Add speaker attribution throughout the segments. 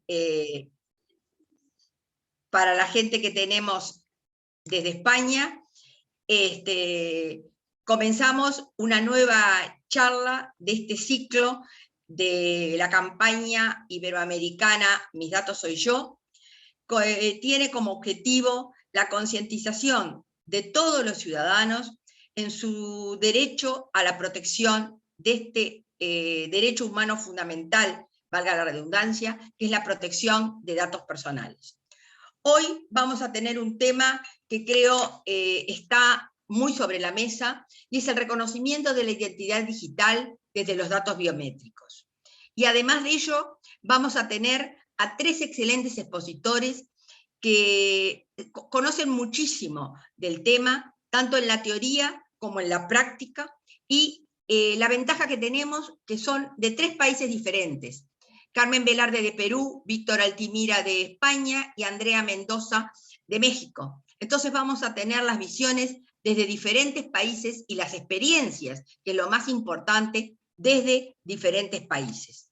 Speaker 1: eh, para la gente que tenemos desde España. Comenzamos una nueva charla de este ciclo de la campaña iberoamericana Mis Datos Soy Yo. Tiene como objetivo la concientización de todos los ciudadanos en su derecho a la protección de este derecho humano fundamental, valga la redundancia, que es la protección de datos personales. Hoy vamos a tener un tema que creo está muy sobre la mesa, y es el reconocimiento de la identidad digital desde los datos biométricos. Y además de ello, vamos a tener a 3 excelentes expositores que conocen muchísimo del tema, tanto en la teoría como en la práctica, y la ventaja que tenemos que son de 3 países diferentes. Carmen Velarde de Perú, Víctor Altimira de España y Andrea Mendoza de México. Entonces vamos a tener las visiones desde diferentes países y las experiencias, que es lo más importante, desde diferentes países.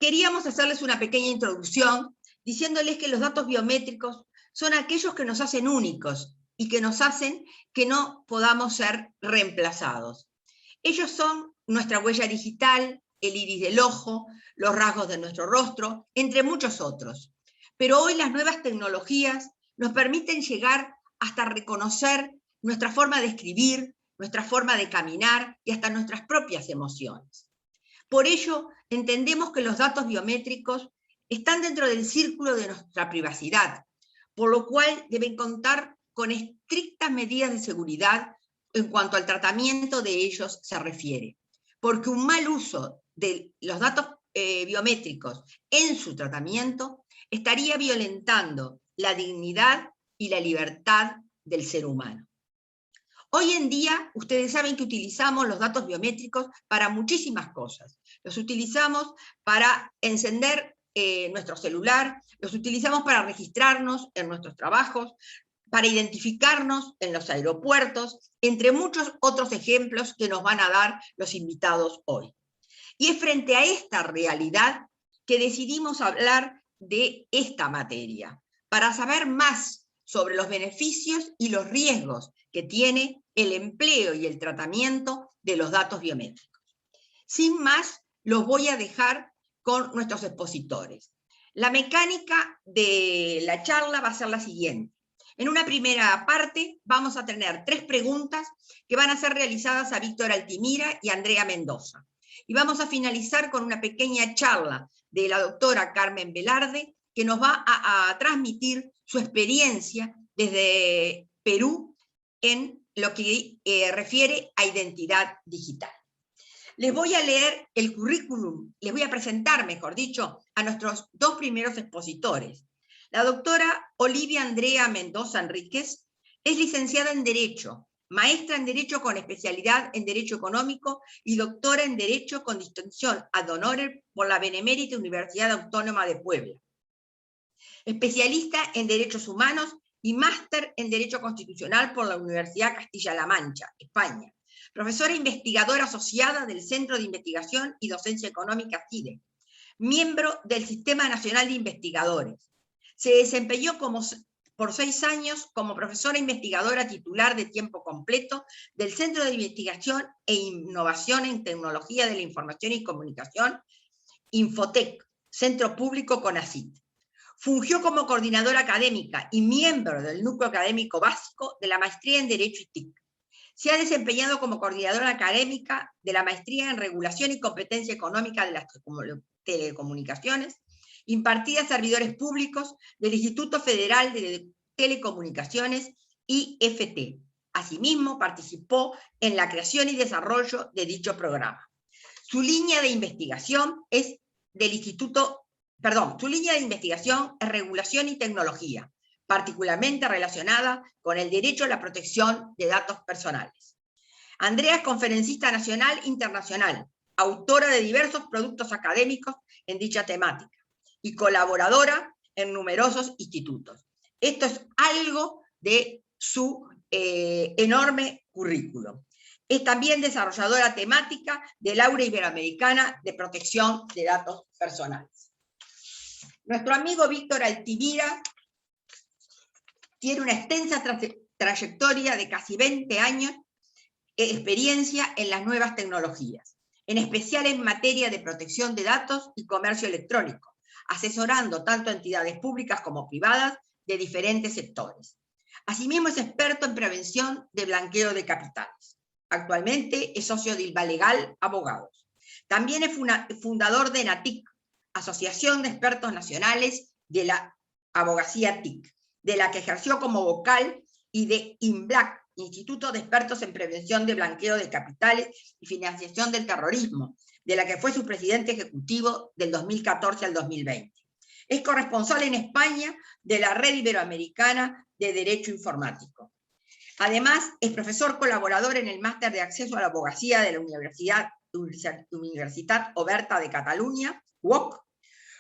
Speaker 1: Queríamos hacerles una pequeña introducción diciéndoles que los datos biométricos son aquellos que nos hacen únicos y que nos hacen que no podamos ser reemplazados. Ellos son nuestra huella digital, el iris del ojo, los rasgos de nuestro rostro, entre muchos otros. Pero hoy las nuevas tecnologías nos permiten llegar hasta reconocer nuestra forma de escribir, nuestra forma de caminar y hasta nuestras propias emociones. Por ello, entendemos que los datos biométricos están dentro del círculo de nuestra privacidad, por lo cual deben contar con estrictas medidas de seguridad en cuanto al tratamiento de ellos se refiere. Porque un mal uso de los datos biométricos en su tratamiento estaría violentando la dignidad y la libertad del ser humano. Hoy en día, ustedes saben que utilizamos los datos biométricos para muchísimas cosas. Los utilizamos para encender nuestro celular, los utilizamos para registrarnos en nuestros trabajos, para identificarnos en los aeropuertos, entre muchos otros ejemplos que nos van a dar los invitados hoy. Y es frente a esta realidad que decidimos hablar de esta materia, para saber más sobre los beneficios y los riesgos que tiene el empleo y el tratamiento de los datos biométricos. Sin más, los voy a dejar con nuestros expositores. La mecánica de la charla va a ser la siguiente. En una primera parte vamos a tener 3 preguntas que van a ser realizadas a Víctor Altimira y Andrea Mendoza. Y vamos a finalizar con una pequeña charla de la doctora Carmen Velarde, que nos va a transmitir su experiencia desde Perú en lo que refiere a identidad digital. Les voy a leer el currículum, les voy a presentar, mejor dicho, a nuestros 2 primeros expositores. La doctora Olivia Andrea Mendoza Enríquez es licenciada en Derecho, maestra en Derecho con especialidad en Derecho Económico y doctora en Derecho con distinción ad honorem por la Benemérita Universidad Autónoma de Puebla. Especialista en Derechos Humanos y máster en Derecho Constitucional por la Universidad Castilla-La Mancha, España. Profesora investigadora asociada del Centro de Investigación y Docencia Económica CIDE. Miembro del Sistema Nacional de Investigadores. Se desempeñó por 6 años como profesora investigadora titular de tiempo completo del Centro de Investigación e Innovación en Tecnología de la Información y Comunicación, Infotec, Centro Público CONACYT. Fungió como coordinadora académica y miembro del núcleo académico básico de la maestría en Derecho y TIC. Se ha desempeñado como coordinadora académica de la maestría en Regulación y Competencia Económica de las Telecomunicaciones, impartida a servidores públicos del Instituto Federal de Telecomunicaciones, IFT. Asimismo, participó en la creación y desarrollo de dicho programa. Su línea de investigación es su línea de investigación es regulación y tecnología, particularmente relacionada con el derecho a la protección de datos personales. Andrea es conferencista nacional e internacional, autora de diversos productos académicos en dicha temática y colaboradora en numerosos institutos. Esto es algo de su enorme currículum. Es también desarrolladora temática del Aula Iberoamericana de Protección de Datos Personales. Nuestro amigo Víctor Altimira tiene una extensa trayectoria de casi 20 años de experiencia en las nuevas tecnologías, en especial en materia de protección de datos y comercio electrónico, asesorando tanto a entidades públicas como privadas de diferentes sectores. Asimismo, es experto en prevención de blanqueo de capitales. Actualmente es socio de Ilva Legal Abogados. También es fundador de NATIC, Asociación de Expertos Nacionales de la Abogacía TIC, de la que ejerció como vocal, y de INBLAC, Instituto de Expertos en Prevención de Blanqueo de Capitales y Financiación del Terrorismo, de la que fue su presidente ejecutivo del 2014 al 2020. Es corresponsal en España de la Red Iberoamericana de Derecho Informático. Además, es profesor colaborador en el Máster de Acceso a la Abogacía de la Universitat Oberta de Cataluña, UOC.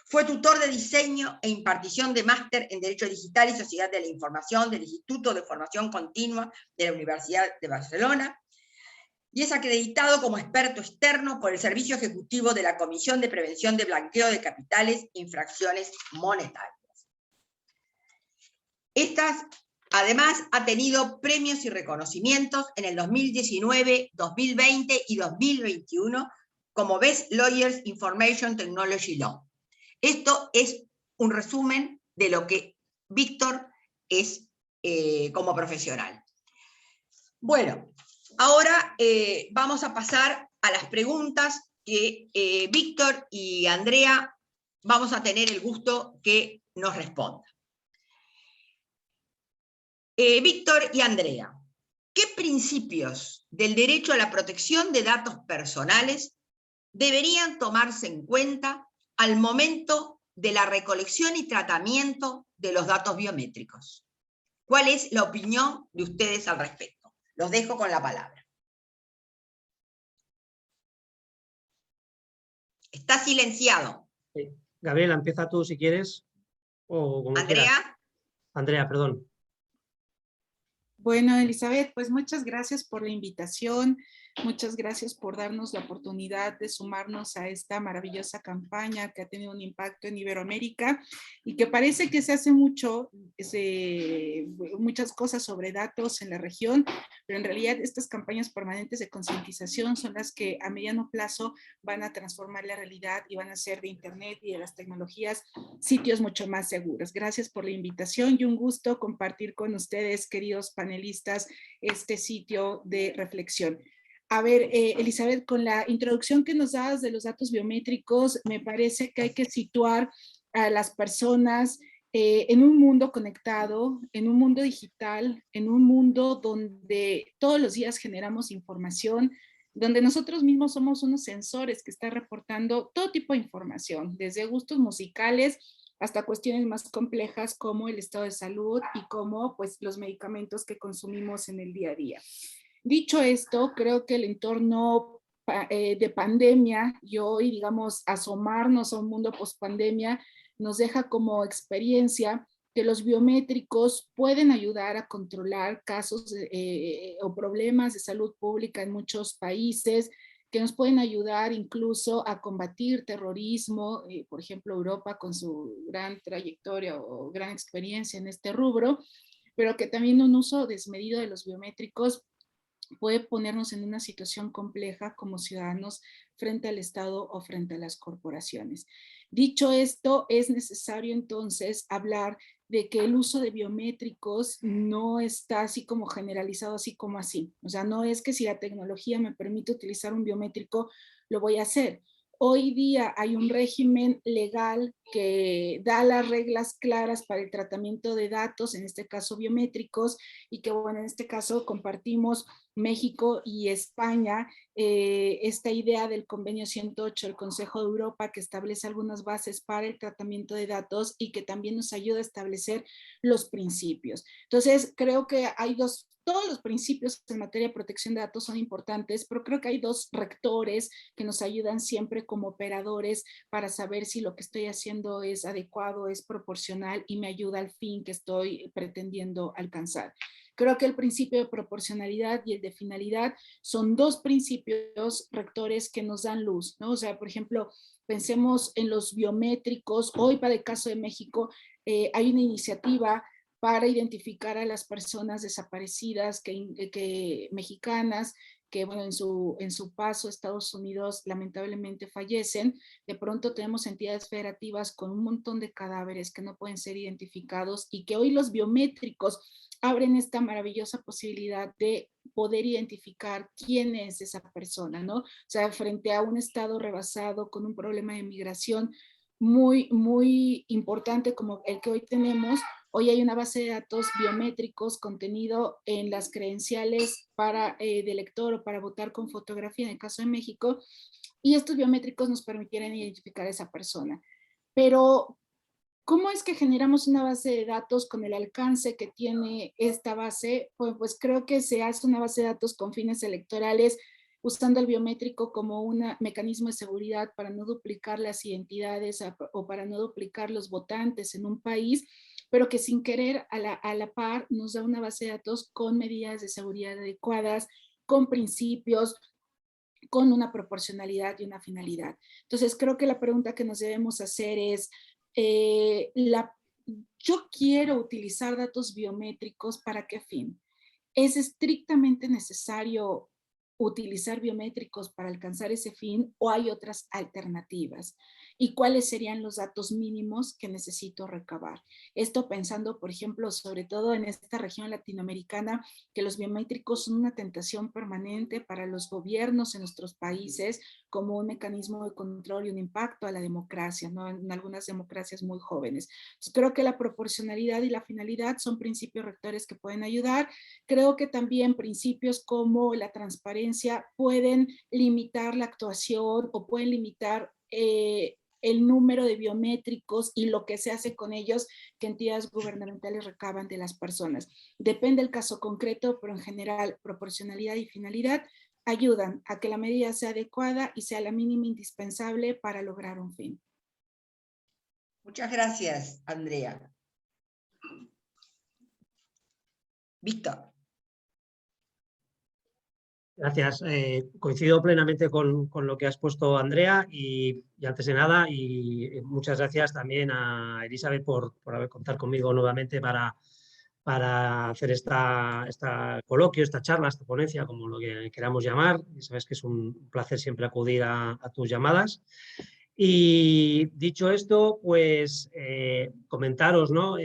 Speaker 1: Fue tutor de diseño e impartición de máster en Derecho Digital y Sociedad de la Información del Instituto de Formación Continua de la Universidad de Barcelona, y es acreditado como experto externo por el Servicio Ejecutivo de la Comisión de Prevención de Blanqueo de Capitales e Infracciones Monetarias. Además, ha tenido premios y reconocimientos en el 2019, 2020 y 2021 como Best Lawyers Information Technology Law. Esto es un resumen de lo que Víctor es como profesional. Bueno, ahora vamos a pasar a las preguntas que Víctor y Andrea vamos a tener el gusto que nos respondan. Víctor y Andrea, ¿qué principios del derecho a la protección de datos personales deberían tomarse en cuenta al momento de la recolección y tratamiento de los datos biométricos? ¿Cuál es la opinión de ustedes al respecto? Los dejo con la palabra. Está silenciado.
Speaker 2: Gabriela, empieza tú si quieres, o como
Speaker 1: Andrea.
Speaker 2: quieras. Andrea, perdón.
Speaker 3: Bueno, Elizabeth, pues muchas gracias por la invitación, muchas gracias por darnos la oportunidad de sumarnos a esta maravillosa campaña que ha tenido un impacto en Iberoamérica y que parece que se hace muchas cosas sobre datos en la región, pero en realidad estas campañas permanentes de concientización son las que a mediano plazo van a transformar la realidad y van a hacer de Internet y de las tecnologías sitios mucho más seguros. Gracias por la invitación y un gusto compartir con ustedes, queridos panelistas, este sitio de reflexión. A ver, Elizabeth, con la introducción que nos das de los datos biométricos, me parece que hay que situar a las personas en un mundo conectado, en un mundo digital, en un mundo donde todos los días generamos información, donde nosotros mismos somos unos sensores que están reportando todo tipo de información, desde gustos musicales hasta cuestiones más complejas como el estado de salud y como pues, los medicamentos que consumimos en el día a día. Dicho esto, creo que el entorno de pandemia y hoy, digamos, asomarnos a un mundo post-pandemia nos deja como experiencia que los biométricos pueden ayudar a controlar casos o problemas de salud pública en muchos países, que nos pueden ayudar incluso a combatir terrorismo, por ejemplo, Europa con su gran trayectoria o gran experiencia en este rubro, pero que también un uso desmedido de los biométricos puede ponernos en una situación compleja como ciudadanos frente al Estado o frente a las corporaciones. Dicho esto, es necesario entonces hablar de que el uso de biométricos no está así como generalizado, así como así. O sea, no es que si la tecnología me permite utilizar un biométrico, lo voy a hacer. Hoy día hay un régimen legal que da las reglas claras para el tratamiento de datos, en este caso biométricos, y que bueno, en este caso compartimos México y España, esta idea del convenio 108 del Consejo de Europa que establece algunas bases para el tratamiento de datos y que también nos ayuda a establecer los principios. Entonces, creo que hay todos los principios en materia de protección de datos son importantes, pero creo que hay dos rectores que nos ayudan siempre como operadores para saber si lo que estoy haciendo es adecuado, es proporcional y me ayuda al fin que estoy pretendiendo alcanzar. Creo que el principio de proporcionalidad y el de finalidad son dos principios rectores que nos dan luz, ¿no? O sea, por ejemplo, pensemos en los biométricos. Hoy, para el caso de México, hay una iniciativa para identificar a las personas desaparecidas mexicanas que, bueno, en su paso a Estados Unidos lamentablemente fallecen. De pronto tenemos entidades federativas con un montón de cadáveres que no pueden ser identificados y que hoy los biométricos abren esta maravillosa posibilidad de poder identificar quién es esa persona, ¿no? O sea, frente a un estado rebasado con un problema de migración muy, muy importante como el que hoy tenemos. Hoy hay una base de datos biométricos contenido en las credenciales de elector o para votar con fotografía en el caso de México, y estos biométricos nos permitieran identificar a esa persona. Pero, ¿cómo es que generamos una base de datos con el alcance que tiene esta base? Pues creo que se hace una base de datos con fines electorales, usando el biométrico como un mecanismo de seguridad para no duplicar las identidades o para no duplicar los votantes en un país, pero que sin querer a la par nos da una base de datos con medidas de seguridad adecuadas, con principios, con una proporcionalidad y una finalidad. Entonces, creo que la pregunta que nos debemos hacer es, yo quiero utilizar datos biométricos, ¿para qué fin? ¿Es estrictamente necesario utilizar biométricos para alcanzar ese fin o hay otras alternativas? ¿Y cuáles serían los datos mínimos que necesito recabar? Esto pensando, por ejemplo, sobre todo en esta región latinoamericana, que los biométricos son una tentación permanente para los gobiernos en nuestros países como un mecanismo de control y un impacto a la democracia, ¿no? En algunas democracias muy jóvenes. Entonces, creo que la proporcionalidad y la finalidad son principios rectores que pueden ayudar. Creo que también principios como la transparencia pueden limitar la actuación o pueden limitar el número de biométricos y lo que se hace con ellos que entidades gubernamentales recaban de las personas. Depende del caso concreto, pero en general proporcionalidad y finalidad ayudan a que la medida sea adecuada y sea la mínima indispensable para lograr un fin.
Speaker 1: Muchas gracias, Andrea. Víctor.
Speaker 2: Gracias. Coincido plenamente con lo que has puesto, Andrea, y antes de nada, y muchas gracias también a Elizabeth por haber contar conmigo nuevamente para hacer esta coloquio, esta charla, esta ponencia, como lo que queramos llamar. Y sabes que es un placer siempre acudir a tus llamadas. Y dicho esto, pues comentaros, ¿no?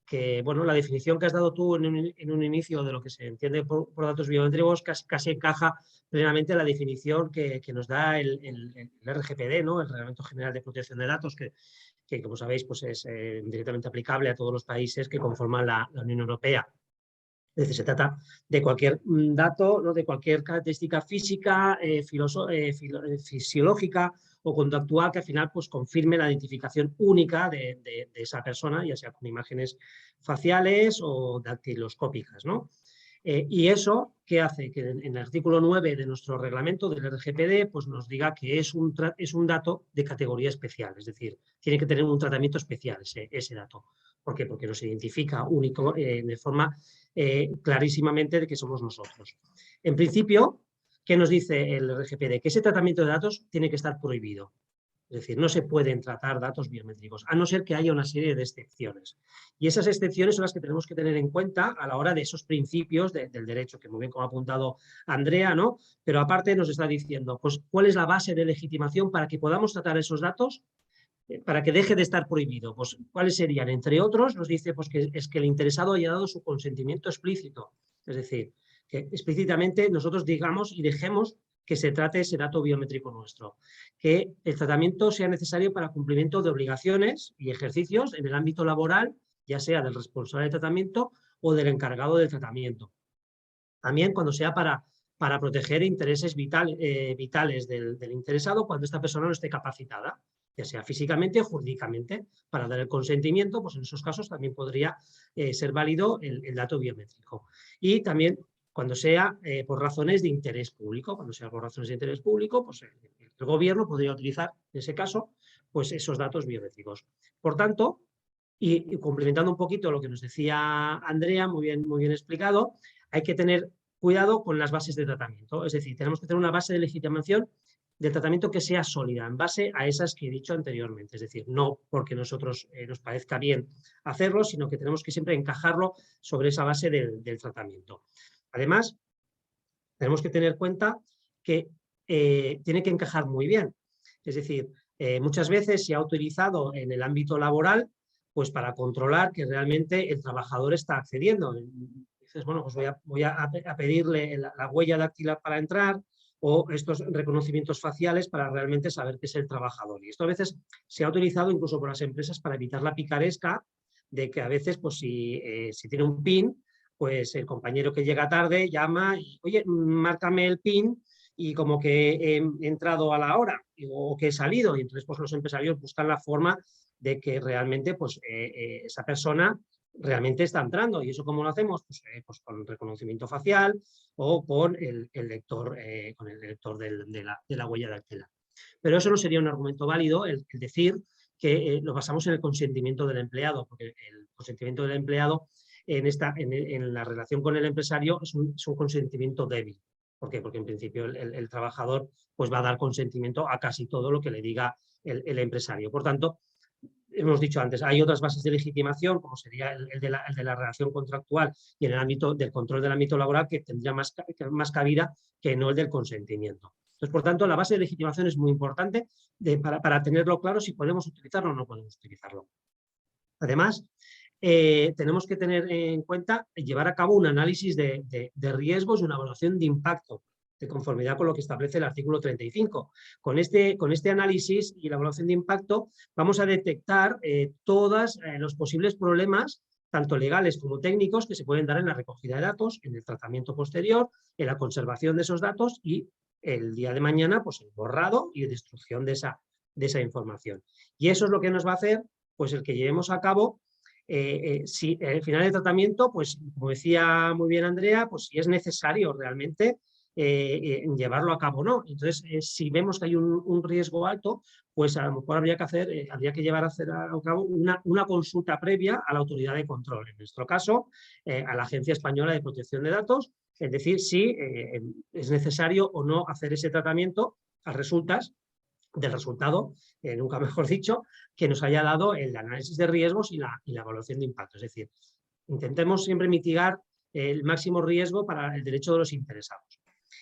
Speaker 2: Que bueno, la definición que has dado tú en un inicio de lo que se entiende por datos biométricos casi encaja plenamente la definición que nos da el RGPD, ¿no? El Reglamento General de Protección de Datos, que como sabéis, pues es directamente aplicable a todos los países que conforman la Unión Europea. Es decir, se trata de cualquier dato, ¿no? De cualquier característica física, fisiológica o conductual que al final pues, confirme la identificación única de esa persona, ya sea con imágenes faciales o dactiloscópicas, ¿no? Y eso, ¿qué hace? Que en el artículo 9 de nuestro reglamento del RGPD pues nos diga que es un dato de categoría especial, es decir, tiene que tener un tratamiento especial ese dato. ¿Por qué? Porque nos identifica único de forma clarísimamente de que somos nosotros. En principio, ¿qué nos dice el RGPD? Que ese tratamiento de datos tiene que estar prohibido. Es decir, no se pueden tratar datos biométricos, a no ser que haya una serie de excepciones. Y esas excepciones son las que tenemos que tener en cuenta a la hora de esos principios del derecho, que muy bien como ha apuntado Andrea, ¿no? Pero aparte nos está diciendo, pues, ¿cuál es la base de legitimación para que podamos tratar esos datos? Para que deje de estar prohibido. Pues, ¿cuáles serían? Entre otros, nos dice pues, que es que el interesado haya dado su consentimiento explícito. Es decir, que explícitamente nosotros digamos y dejemos que se trate ese dato biométrico nuestro. Que el tratamiento sea necesario para cumplimiento de obligaciones y ejercicios en el ámbito laboral, ya sea del responsable de tratamiento o del encargado del tratamiento. También cuando sea para proteger intereses vitales del interesado cuando esta persona no esté capacitada, ya sea físicamente o jurídicamente, para dar el consentimiento, pues en esos casos también podría ser válido el dato biométrico. Y también cuando sea por razones de interés público, pues el gobierno podría utilizar, en ese caso, pues esos datos biométricos. Por tanto, Y complementando un poquito lo que nos decía Andrea, muy bien explicado, hay que tener cuidado con las bases de tratamiento. Es decir, tenemos que tener una base de legitimación del tratamiento que sea sólida, en base a esas que he dicho anteriormente. Es decir, no porque nosotros nos parezca bien hacerlo, sino que tenemos que siempre encajarlo sobre esa base del tratamiento. Además, tenemos que tener en cuenta que tiene que encajar muy bien. Es decir, muchas veces se ha utilizado en el ámbito laboral pues para controlar que realmente el trabajador está accediendo. Dices, bueno, pues voy a pedirle la huella dactilar para entrar, o estos reconocimientos faciales para realmente saber que es el trabajador. Y esto a veces se ha utilizado incluso por las empresas para evitar la picaresca de que a veces, pues si tiene un PIN, pues el compañero que llega tarde llama y, oye, márcame el PIN, y como que he entrado a la hora o que he salido, y entonces pues los empresarios buscan la forma de que realmente pues, esa persona realmente está entrando. ¿Y eso cómo lo hacemos? Pues con reconocimiento facial o con el lector de la huella dactilar. Pero eso no sería un argumento válido el decir que lo basamos en el consentimiento del empleado, porque el consentimiento del empleado en la relación con el empresario es un consentimiento débil. ¿Por qué? Porque en principio el trabajador pues, va a dar consentimiento a casi todo lo que le diga el empresario. Por tanto, hemos dicho antes, hay otras bases de legitimación, como sería el de la relación contractual y en el ámbito del control del ámbito laboral, que tendría más cabida que no el del consentimiento. Entonces, por tanto, la base de legitimación es muy importante para tenerlo claro si podemos utilizarlo o no podemos utilizarlo. Además, tenemos que tener en cuenta llevar a cabo un análisis de riesgos y una evaluación de impacto, de conformidad con lo que establece el artículo 35. Con este análisis y la evaluación de impacto vamos a detectar todos los posibles problemas, tanto legales como técnicos, que se pueden dar en la recogida de datos, en el tratamiento posterior, en la conservación de esos datos y el día de mañana pues, el borrado y destrucción de esa información. Y eso es lo que nos va a hacer pues, el que llevemos a cabo si al final del tratamiento, pues como decía muy bien Andrea, pues si es necesario realmente llevarlo a cabo o no. Entonces, si vemos que hay un riesgo alto, pues a lo mejor habría que llevar a cabo una consulta previa a la autoridad de control, en nuestro caso, a la Agencia Española de Protección de Datos, es decir, si es necesario o no hacer ese tratamiento a resultas del resultado, nunca mejor dicho, que nos haya dado el análisis de riesgos y la evaluación de impacto. Es decir, intentemos siempre mitigar el máximo riesgo para el derecho de los interesados.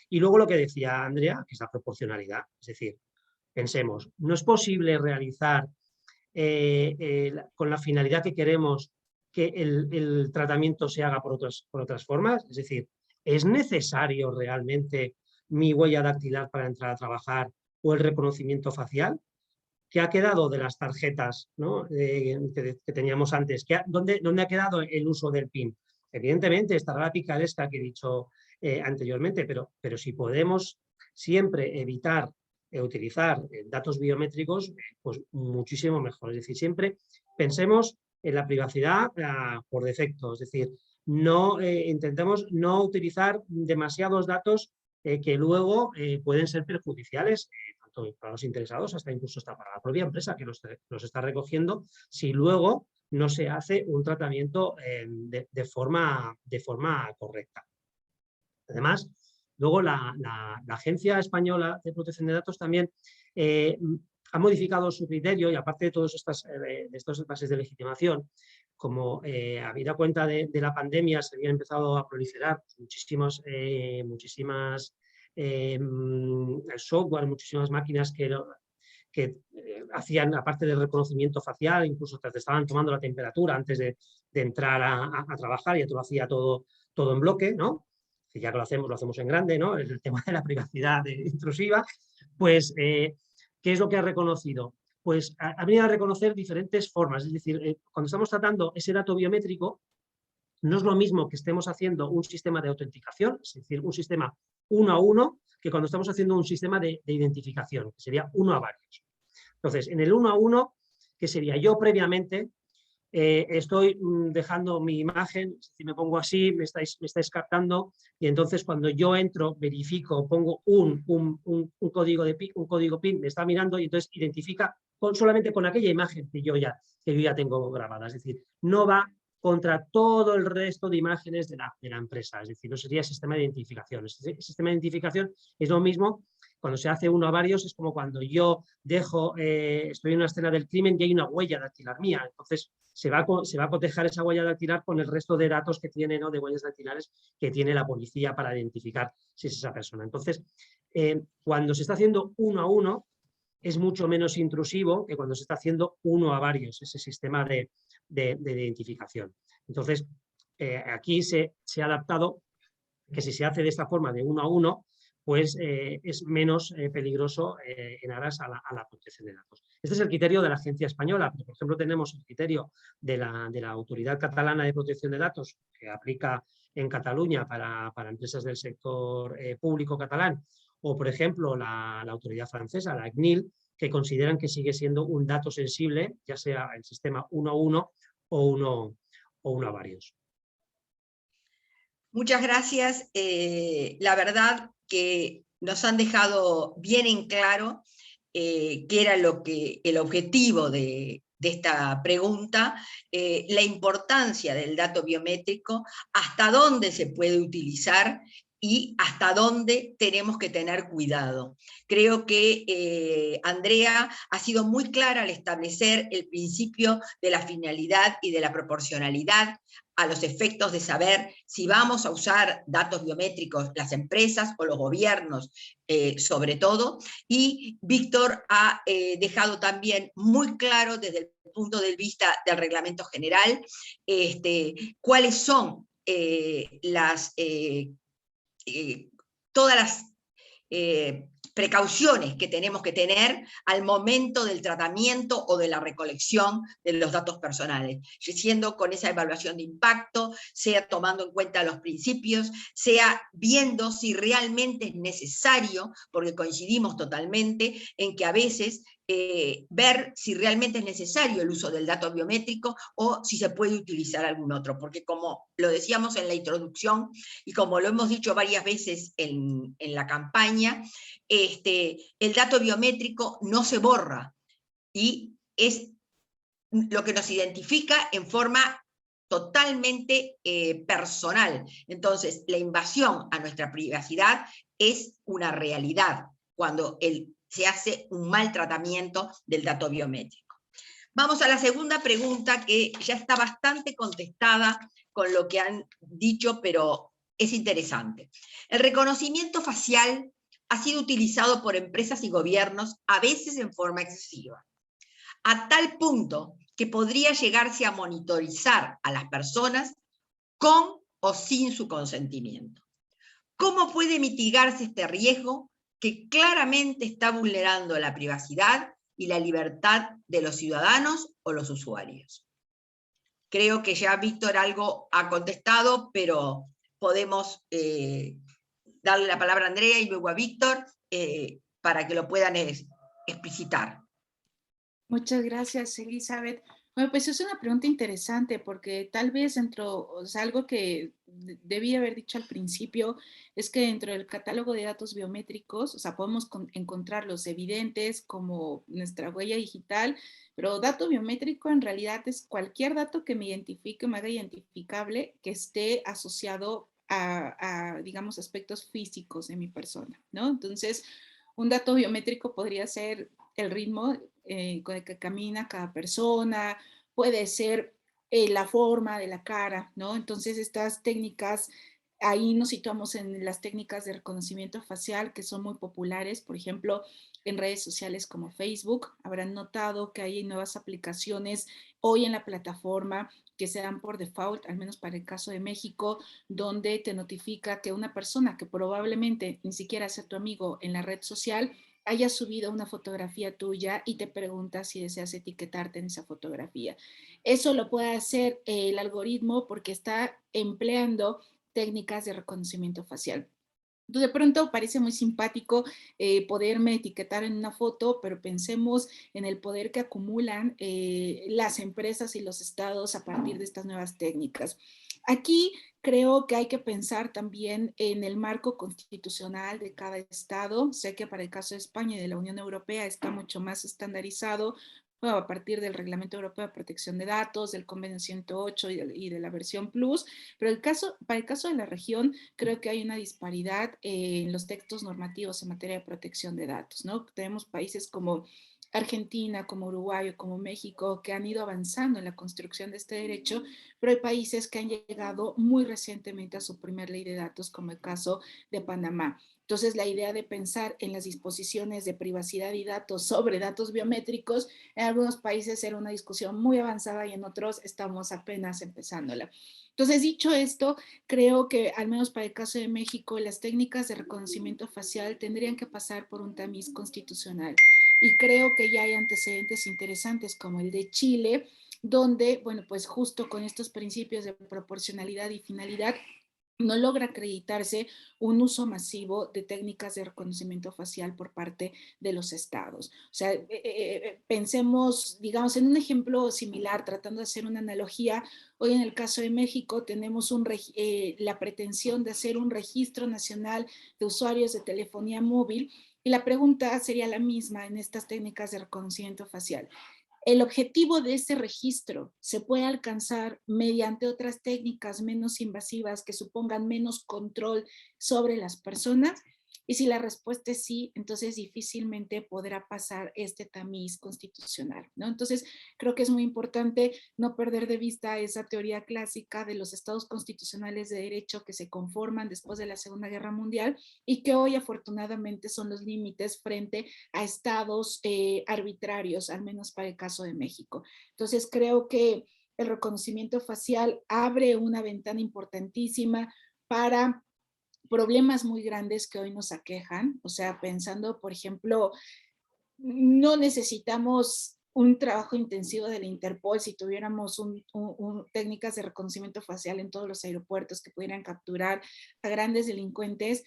Speaker 2: Y luego lo que decía Andrea, que es la proporcionalidad. Es decir, pensemos, no es posible realizar con la finalidad que queremos que el tratamiento se haga por otras formas. Es decir, ¿es necesario realmente mi huella dactilar para entrar a trabajar o el reconocimiento facial? ¿Qué ha quedado de las tarjetas, ¿no? que teníamos antes? ¿Dónde ha quedado el uso del PIN? Evidentemente estará la picaresca que he dicho anteriormente, pero si podemos siempre evitar utilizar datos biométricos, pues muchísimo mejor. Es decir, siempre pensemos en la privacidad por defecto, es decir, intentemos no utilizar demasiados datos que luego pueden ser perjudiciales tanto para los interesados hasta incluso para la propia empresa que los está recogiendo, si luego no se hace un tratamiento de forma correcta. Además, luego la Agencia Española de Protección de Datos también ha modificado su criterio, y aparte de todas estas bases de legitimación, como habida cuenta de la pandemia se habían empezado a proliferar muchísimas software, muchísimas máquinas que hacían, aparte del reconocimiento facial, incluso te estaban tomando la temperatura antes de entrar a trabajar, y esto lo hacía todo en bloque, ¿no? Ya que lo hacemos en grande, ¿no? El tema de la privacidad intrusiva, pues, ¿qué es lo que ha reconocido? Pues ha venido a reconocer diferentes formas, es decir, cuando estamos tratando ese dato biométrico, no es lo mismo que estemos haciendo un sistema de autenticación, es decir, un sistema uno a uno, que cuando estamos haciendo un sistema de identificación, que sería uno a varios. Entonces, en el uno a uno, que sería yo previamente, estoy dejando mi imagen, es decir, me pongo así, me estáis captando, y entonces cuando yo entro, verifico, pongo un código PIN, me está mirando y entonces identifica solamente con aquella imagen que yo ya tengo grabada. Es decir, no va contra todo el resto de imágenes de la empresa. Es decir, no sería sistema de identificación. El sistema de identificación es lo mismo. Cuando se hace uno a varios, es como cuando yo estoy en una escena del crimen y hay una huella dactilar mía. Entonces, se va a cotejar esa huella dactilar con el resto de datos que tiene, ¿no?, de huellas dactilares que tiene la policía para identificar si es esa persona. Entonces, cuando se está haciendo uno a uno, es mucho menos intrusivo que cuando se está haciendo uno a varios, ese sistema de identificación. Entonces, aquí se ha adaptado que si se hace de esta forma, de uno a uno, pues es menos peligroso en aras a la protección de datos. Este es el criterio de la Agencia Española, pero por ejemplo tenemos el criterio de la Autoridad Catalana de Protección de Datos, que aplica en Cataluña para empresas del sector público catalán, o por ejemplo la autoridad francesa, la CNIL, que consideran que sigue siendo un dato sensible, ya sea el sistema uno a uno o uno a varios.
Speaker 1: Muchas gracias. La verdad que nos han dejado bien en claro qué era el objetivo de esta pregunta, la importancia del dato biométrico, hasta dónde se puede utilizar y hasta dónde tenemos que tener cuidado. Creo que Andrea ha sido muy clara al establecer el principio de la finalidad y de la proporcionalidad a los efectos de saber si vamos a usar datos biométricos las empresas o los gobiernos, sobre todo, y Víctor ha dejado también muy claro desde el punto de vista del reglamento general cuáles son todas las precauciones que tenemos que tener al momento del tratamiento o de la recolección de los datos personales, siendo con esa evaluación de impacto, sea tomando en cuenta los principios, sea viendo si realmente es necesario, porque coincidimos totalmente en que a veces ver si realmente es necesario el uso del dato biométrico o si se puede utilizar algún otro, porque como lo decíamos en la introducción y como lo hemos dicho varias veces en la campaña, el dato biométrico no se borra y es lo que nos identifica en forma totalmente personal. Entonces, la invasión a nuestra privacidad es una realidad cuando se hace un mal tratamiento del dato biométrico. Vamos a la segunda pregunta, que ya está bastante contestada con lo que han dicho, pero es interesante. El reconocimiento facial ha sido utilizado por empresas y gobiernos, a veces en forma excesiva, a tal punto que podría llegarse a monitorizar a las personas con o sin su consentimiento. ¿Cómo puede mitigarse este riesgo que claramente está vulnerando la privacidad y la libertad de los ciudadanos o los usuarios? Creo que ya Víctor algo ha contestado, pero podemos darle la palabra a Andrea y luego a Víctor para que lo puedan explicitar.
Speaker 3: Muchas gracias, Elizabeth. Bueno, pues es una pregunta interesante porque tal vez algo que debí haber dicho al principio es que dentro del catálogo de datos biométricos, o sea, podemos encontrar los evidentes como nuestra huella digital, pero dato biométrico en realidad es cualquier dato que me identifique, me haga identificable, que esté asociado a, digamos, aspectos físicos de mi persona, ¿no? Entonces, un dato biométrico podría ser el ritmo con el que camina cada persona, puede ser la forma de la cara, ¿no? Entonces estas técnicas, ahí nos situamos en las técnicas de reconocimiento facial que son muy populares, por ejemplo, en redes sociales como Facebook. Habrán notado que hay nuevas aplicaciones hoy en la plataforma que se dan por default, al menos para el caso de México, donde te notifica que una persona que probablemente ni siquiera sea tu amigo en la red social haya subido una fotografía tuya y te pregunta si deseas etiquetarte en esa fotografía. Eso lo puede hacer el algoritmo porque está empleando técnicas de reconocimiento facial. Entonces, de pronto parece muy simpático poderme etiquetar en una foto, pero pensemos en el poder que acumulan las empresas y los estados a partir de estas nuevas técnicas. Aquí Creo que hay que pensar también en el marco constitucional de cada estado. Sé que para el caso de España y de la Unión Europea está mucho más estandarizado, bueno, a partir del Reglamento Europeo de Protección de Datos, del Convenio 108 y de la versión Plus, pero para el caso de la región creo que hay una disparidad en los textos normativos en materia de protección de datos, ¿no? Tenemos países como Argentina, como Uruguay o como México, que han ido avanzando en la construcción de este derecho, pero hay países que han llegado muy recientemente a su primer ley de datos, como el caso de Panamá. Entonces, la idea de pensar en las disposiciones de privacidad y datos sobre datos biométricos, en algunos países era una discusión muy avanzada y en otros estamos apenas empezándola. Entonces, dicho esto, creo que al menos para el caso de México, las técnicas de reconocimiento facial tendrían que pasar por un tamiz constitucional. Y creo que ya hay antecedentes interesantes como el de Chile, donde, bueno, pues justo con estos principios de proporcionalidad y finalidad, no logra acreditarse un uso masivo de técnicas de reconocimiento facial por parte de los estados. O sea, pensemos, digamos, en un ejemplo similar, tratando de hacer una analogía. Hoy en el caso de México tenemos la pretensión de hacer un registro nacional de usuarios de telefonía móvil, y la pregunta sería la misma en estas técnicas de reconocimiento facial. El objetivo de este registro se puede alcanzar mediante otras técnicas menos invasivas que supongan menos control sobre las personas. Y si la respuesta es sí, entonces difícilmente podrá pasar este tamiz constitucional, ¿no? Entonces, creo que es muy importante no perder de vista esa teoría clásica de los estados constitucionales de derecho que se conforman después de la Segunda Guerra Mundial y que hoy afortunadamente son los límites frente a estados arbitrarios, al menos para el caso de México. Entonces, creo que el reconocimiento facial abre una ventana importantísima para problemas muy grandes que hoy nos aquejan. O sea, pensando, por ejemplo, no necesitamos un trabajo intensivo de la Interpol si tuviéramos técnicas de reconocimiento facial en todos los aeropuertos que pudieran capturar a grandes delincuentes,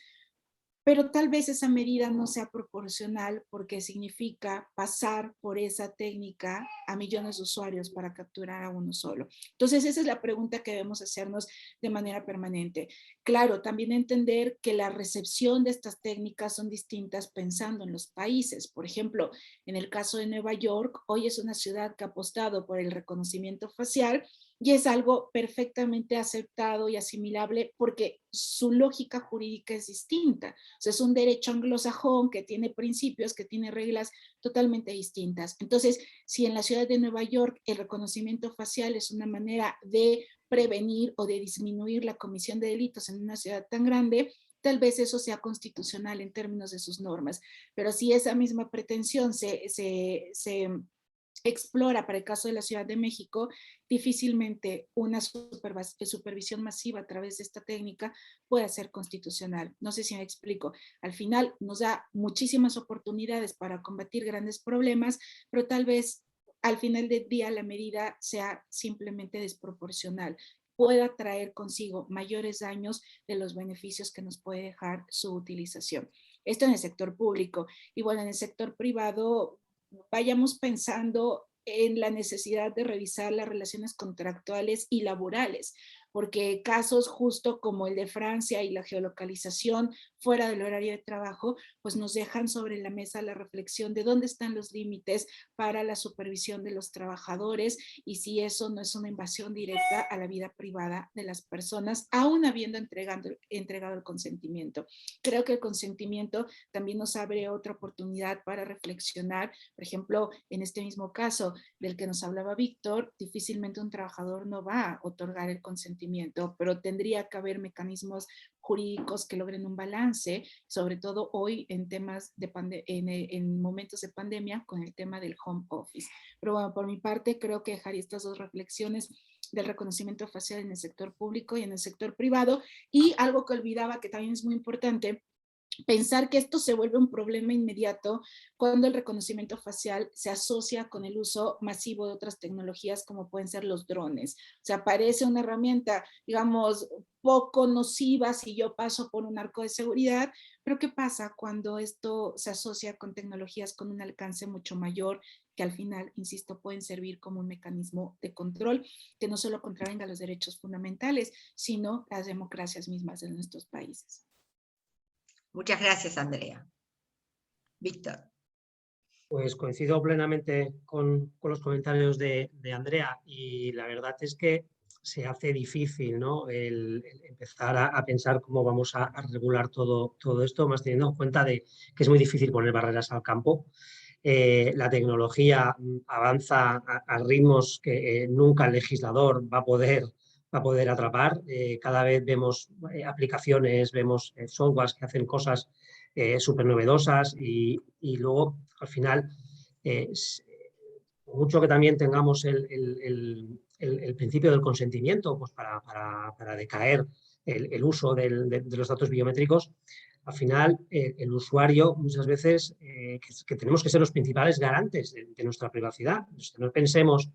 Speaker 3: pero tal vez esa medida no sea proporcional porque significa pasar por esa técnica a millones de usuarios para capturar a uno solo. Entonces, esa es la pregunta que debemos hacernos de manera permanente. Claro, también entender que la recepción de estas técnicas son distintas pensando en los países. Por ejemplo, en el caso de Nueva York, hoy es una ciudad que ha apostado por el reconocimiento facial y es algo perfectamente aceptado y asimilable porque su lógica jurídica es distinta. O sea, es un derecho anglosajón que tiene principios, que tiene reglas totalmente distintas. Entonces, si en la ciudad de Nueva York el reconocimiento facial es una manera de prevenir o de disminuir la comisión de delitos en una ciudad tan grande, tal vez eso sea constitucional en términos de sus normas. Pero si esa misma pretensión se explora para el caso de la Ciudad de México, difícilmente una supervisión masiva a través de esta técnica pueda ser constitucional. No sé si me explico. Al final nos da muchísimas oportunidades para combatir grandes problemas, pero tal vez al final del día la medida sea simplemente desproporcional, pueda traer consigo mayores daños de los beneficios que nos puede dejar su utilización. Esto en el sector público. Y bueno, en el sector privado, vayamos pensando en la necesidad de revisar las relaciones contractuales y laborales, porque casos justo como el de Francia y la geolocalización fuera del horario de trabajo, pues nos dejan sobre la mesa la reflexión de dónde están los límites para la supervisión de los trabajadores y si eso no es una invasión directa a la vida privada de las personas, aún habiendo entregado el consentimiento. Creo que el consentimiento también nos abre otra oportunidad para reflexionar. Por ejemplo, en este mismo caso del que nos hablaba Víctor, difícilmente un trabajador no va a otorgar el consentimiento, pero tendría que haber mecanismos jurídicos que logren un balance, sobre todo hoy en temas en momentos de pandemia con el tema del home office. Pero bueno, por mi parte creo que dejaría estas dos reflexiones del reconocimiento facial en el sector público y en el sector privado. Y algo que olvidaba que también es muy importante, pensar que esto se vuelve un problema inmediato cuando el reconocimiento facial se asocia con el uso masivo de otras tecnologías como pueden ser los drones. O sea, parece una herramienta, digamos, poco nociva si yo paso por un arco de seguridad, pero ¿qué pasa cuando esto se asocia con tecnologías con un alcance mucho mayor que al final, insisto, pueden servir como un mecanismo de control que no solo contravenga los derechos fundamentales, sino las democracias mismas de nuestros países?
Speaker 1: Muchas gracias, Andrea. Víctor.
Speaker 2: Pues coincido plenamente con los comentarios de Andrea, y la verdad es que se hace difícil, ¿no?, el empezar a pensar cómo vamos a regular todo esto, más teniendo en cuenta de que es muy difícil poner barreras al campo. La tecnología avanza a ritmos que nunca el legislador va a poder atrapar. Cada vez vemos aplicaciones, vemos softwares que hacen cosas súper novedosas, y luego al final, mucho que también tengamos el principio del consentimiento, pues para decaer el uso de los datos biométricos, al final el usuario muchas veces, que tenemos que ser los principales garantes de nuestra privacidad. No pensemos,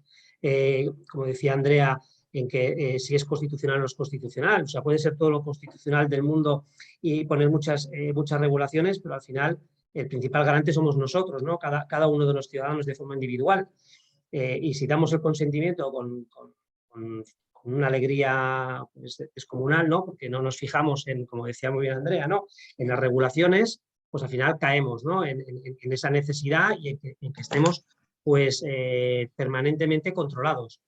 Speaker 2: como decía Andrea, en que si es constitucional o no es constitucional. O sea, puede ser todo lo constitucional del mundo y poner muchas regulaciones, pero al final el principal garante somos nosotros, ¿no? Cada uno de los ciudadanos de forma individual. Y si damos el consentimiento con una alegría pues, descomunal, ¿no?, porque no nos fijamos en, como decía muy bien Andrea, ¿no?, en las regulaciones, pues al final caemos, ¿no?, en esa necesidad, y en que estemos pues, permanentemente controlados.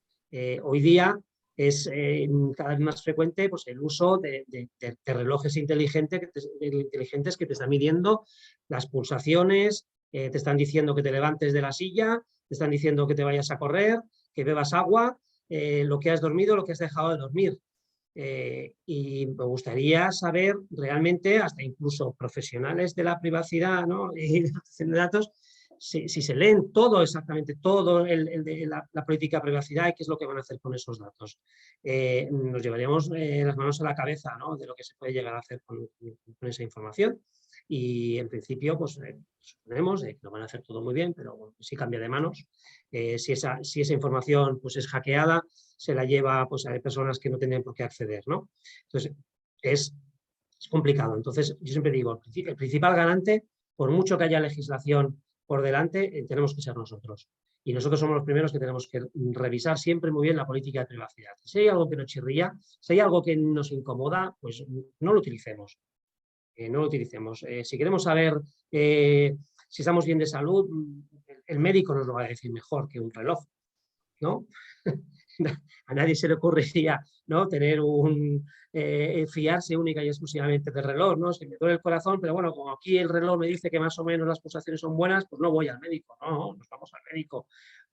Speaker 2: Hoy día es cada vez más frecuente pues, el uso de relojes inteligentes que te están midiendo las pulsaciones, te están diciendo que te levantes de la silla, te están diciendo que te vayas a correr, que bebas agua, lo que has dormido, lo que has dejado de dormir. Y me gustaría saber realmente, hasta incluso profesionales de la privacidad, ¿no?, y de protección de datos, si se leen todo, exactamente todo la política de privacidad y qué es lo que van a hacer con esos datos. Nos llevaríamos las manos a la cabeza, ¿no?, de lo que se puede llegar a hacer con esa información. Y en principio, pues suponemos que lo van a hacer todo muy bien, pero bueno, si cambia de manos, si esa información pues, es hackeada, se la lleva pues, a personas que no tienen por qué acceder, ¿no? Entonces, es complicado. Entonces, yo siempre digo, el principal garante, por mucho que haya legislación por delante, tenemos que ser nosotros. Y nosotros somos los primeros que tenemos que revisar siempre muy bien la política de privacidad. Si hay algo que nos chirría, si hay algo que nos incomoda, pues no lo utilicemos. No lo utilicemos. Si queremos saber si estamos bien de salud, el médico nos lo va a decir mejor que un reloj, ¿no? A nadie se le ocurriría, ¿no?, fiarse única y exclusivamente del reloj, ¿no? Si me duele el corazón, pero bueno, como aquí el reloj me dice que más o menos las pulsaciones son buenas, pues no voy al médico. No, nos vamos al médico.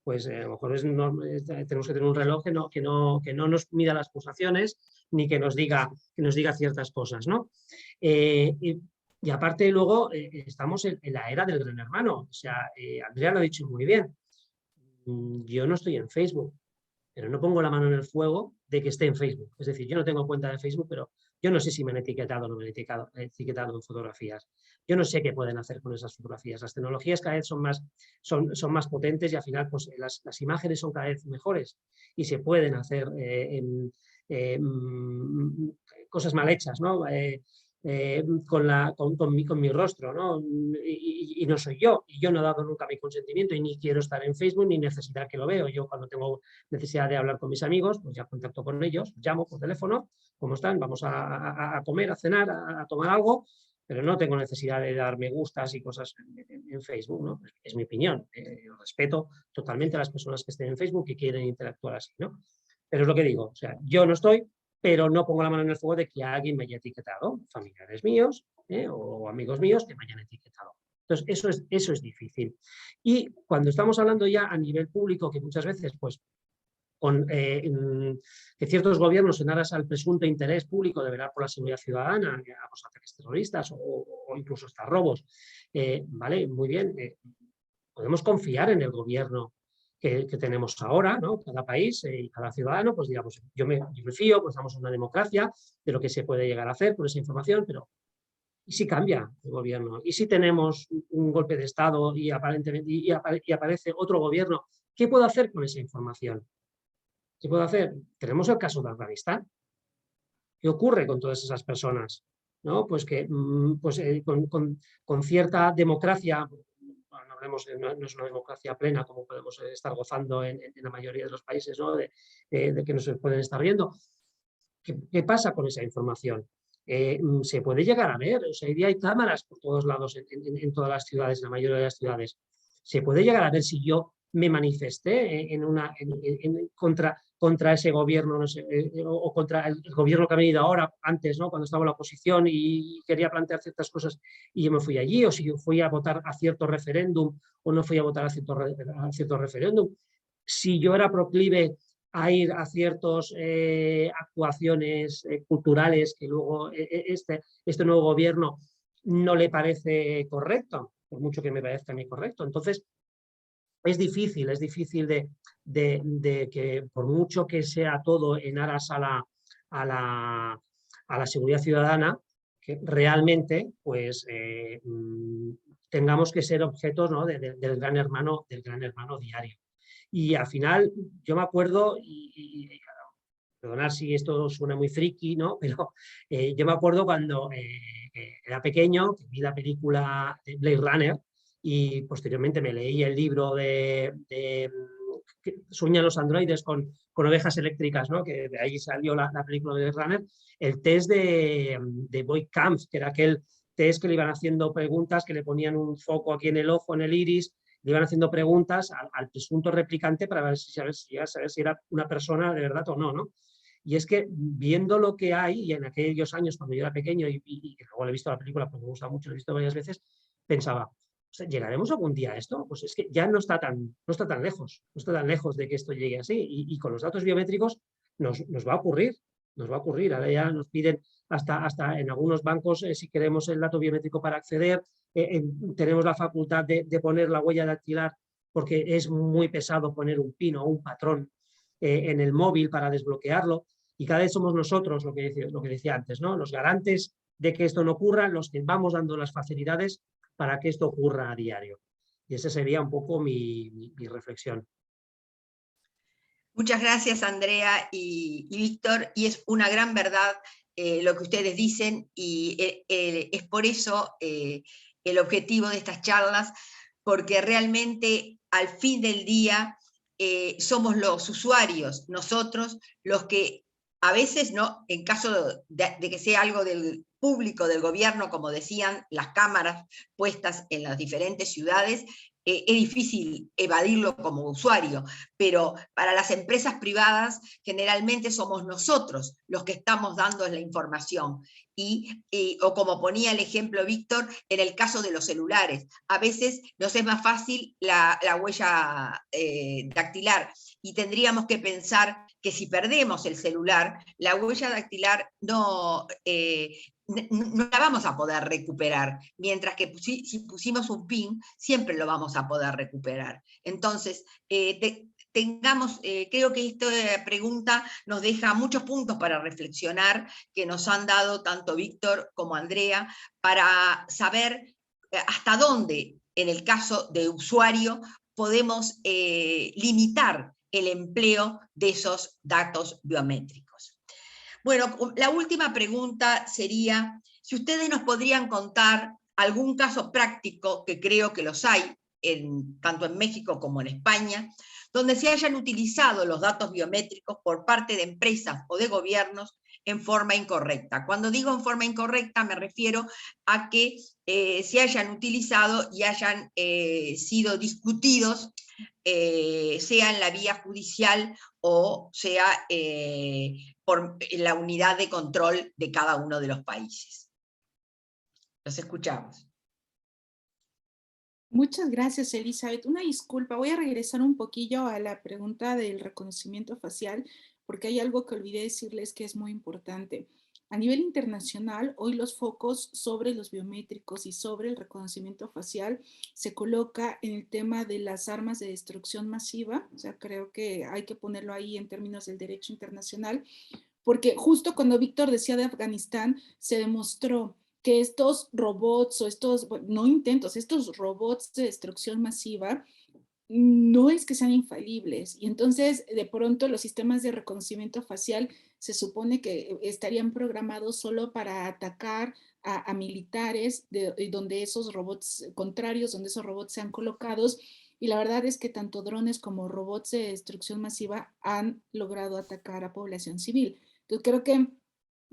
Speaker 2: Pues a lo mejor tenemos que tener un reloj que no nos mida las pulsaciones, ni que nos diga ciertas cosas, ¿no? Y aparte luego estamos en la era del gran hermano. O sea, Andrea lo ha dicho muy bien. Yo no estoy en Facebook, pero no pongo la mano en el fuego de que esté en Facebook. Es decir, yo no tengo cuenta de Facebook, pero yo no sé si me han etiquetado o no me han etiquetado en fotografías. Yo no sé qué pueden hacer con esas fotografías. Las tecnologías cada vez son más potentes, y al final pues, las imágenes son cada vez mejores y se pueden hacer cosas mal hechas, ¿no? Con mi rostro, ¿no? Y no soy yo, y yo no he dado nunca mi consentimiento, y ni quiero estar en Facebook ni necesitar que lo veo. Yo cuando tengo necesidad de hablar con mis amigos, pues ya contacto con ellos, llamo por teléfono, ¿cómo están? Vamos a comer, a cenar, a tomar algo, pero no tengo necesidad de dar me gustas y cosas en Facebook, ¿no? Es mi opinión. Respeto totalmente a las personas que estén en Facebook y quieren interactuar así, ¿no? Pero es lo que digo, o sea, yo no estoy, pero no pongo la mano en el fuego de que alguien me haya etiquetado, familiares míos o amigos míos que me hayan etiquetado. Entonces, eso es difícil. Y cuando estamos hablando ya a nivel público, que muchas veces, pues, que ciertos gobiernos, en aras al presunto interés público de velar por la seguridad ciudadana, a los ataques terroristas o incluso hasta robos, vale, muy bien, podemos confiar en el gobierno que tenemos ahora, ¿no? Cada país y cada ciudadano, pues digamos, yo me fío, pues estamos en una democracia de lo que se puede llegar a hacer con esa información, pero ¿Y si cambia el gobierno? ¿Y si tenemos un golpe de Estado y, aparentemente, y aparece otro gobierno? ¿Qué puedo hacer con esa información? ¿Qué puedo hacer? Tenemos el caso de Afganistán. ¿Qué ocurre con todas esas personas? ¿No? Pues que pues, con cierta democracia, no, hablemos, no es una democracia plena como podemos estar gozando en la mayoría de los países, ¿no? De que nos pueden estar viendo. ¿Qué pasa con esa información? Se puede llegar a ver, o sea, hoy día hay cámaras por todos lados, en todas las ciudades, en la mayoría de las ciudades. Se puede llegar a ver si yo me manifesté contra ese gobierno, no sé, o contra el gobierno que ha venido ahora, antes, ¿no? Cuando estaba en la oposición y quería plantear ciertas cosas y yo me fui allí, o si yo fui a votar a cierto referéndum o no fui a votar a cierto referéndum. Si yo era proclive a ir a ciertas actuaciones culturales que luego este nuevo gobierno no le parece correcto, por mucho que me parezca a mí correcto. Entonces, es difícil de que por mucho que sea todo en aras a la seguridad ciudadana, que realmente pues, tengamos que ser objetos, ¿no? del gran hermano diario. Y al final, yo me acuerdo, perdonar si esto suena muy friki, ¿no? Pero yo me acuerdo cuando era pequeño, que vi la película de Blade Runner y posteriormente me leí el libro de Sueñan los androides con ovejas eléctricas, ¿no? Que de ahí salió la película de Blade Runner, el test de Boy Camps, que era aquel test que le iban haciendo preguntas, que le ponían un foco aquí en el ojo, en el iris, le iban haciendo preguntas al presunto replicante para ver saber si era una persona de verdad o no, ¿no? Y es que viendo lo que hay, y en aquellos años cuando yo era pequeño, y luego le he visto la película porque me gusta mucho, lo he visto varias veces, pensaba, o sea, ¿llegaremos algún día a esto? Pues es que ya no está tan lejos de que esto llegue así. Y con los datos biométricos nos va a ocurrir. Ahora ya nos piden hasta en algunos bancos, si queremos el dato biométrico para acceder, tenemos la facultad de poner la huella dactilar porque es muy pesado poner un pin o un patrón en el móvil para desbloquearlo. Y cada vez somos nosotros, lo que decía antes, ¿no? Los garantes de que esto no ocurra, los que vamos dando las facilidades para que esto ocurra a diario. Y esa sería un poco mi reflexión.
Speaker 1: Muchas gracias, Andrea y Víctor, y es una gran verdad lo que ustedes dicen, y es por eso el objetivo de estas charlas, porque realmente al fin del día somos los usuarios, nosotros, los que a veces, ¿no? En caso de que sea algo del público, del gobierno, como decían, las cámaras puestas en las diferentes ciudades, es difícil evadirlo como usuario, pero para las empresas privadas generalmente somos nosotros los que estamos dando la información. O como ponía el ejemplo Víctor, en el caso de los celulares, a veces nos es más fácil la huella dactilar y tendríamos que pensar que si perdemos el celular, la huella dactilar no la vamos a poder recuperar, mientras que si pusimos un PIN, siempre lo vamos a poder recuperar. Entonces, creo que esta pregunta nos deja muchos puntos para reflexionar, que nos han dado tanto Víctor como Andrea, para saber hasta dónde, en el caso de usuario, podemos limitar el empleo de esos datos biométricos. Bueno, la última pregunta sería, si ustedes nos podrían contar algún caso práctico, que creo que los hay, tanto en México como en España, donde se hayan utilizado los datos biométricos por parte de empresas o de gobiernos en forma incorrecta. Cuando digo en forma incorrecta me refiero a que se hayan utilizado y hayan sido discutidos, sea en la vía judicial o sea por la unidad de control de cada uno de los países. Los escuchamos.
Speaker 3: Muchas gracias, Elizabeth. Una disculpa, voy a regresar un poquillo a la pregunta del reconocimiento facial, porque hay algo que olvidé decirles que es muy importante. A nivel internacional, hoy los focos sobre los biométricos y sobre el reconocimiento facial se coloca en el tema de las armas de destrucción masiva. O sea, creo que hay que ponerlo ahí en términos del derecho internacional, porque justo cuando Víctor decía de Afganistán, se demostró que estos robots o estos, no intentos, estos robots de destrucción masiva no es que sean infalibles. Y entonces, de pronto, los sistemas de reconocimiento facial se supone que estarían programados solo para atacar a militares donde esos robots contrarios, donde esos robots sean colocados. Y la verdad es que tanto drones como robots de destrucción masiva han logrado atacar a población civil. Entonces, creo que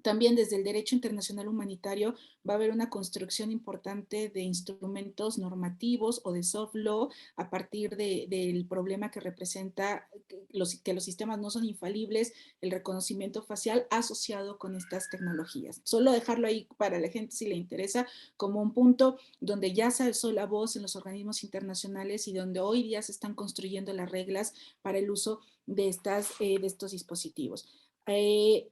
Speaker 3: también desde el derecho internacional humanitario va a haber una construcción importante de instrumentos normativos o de soft law a partir del problema que representa que los sistemas no son infalibles, el reconocimiento facial asociado con estas tecnologías. Solo dejarlo ahí para la gente si le interesa como un punto donde ya se alzó la voz en los organismos internacionales y donde hoy día se están construyendo las reglas para el uso de estos dispositivos.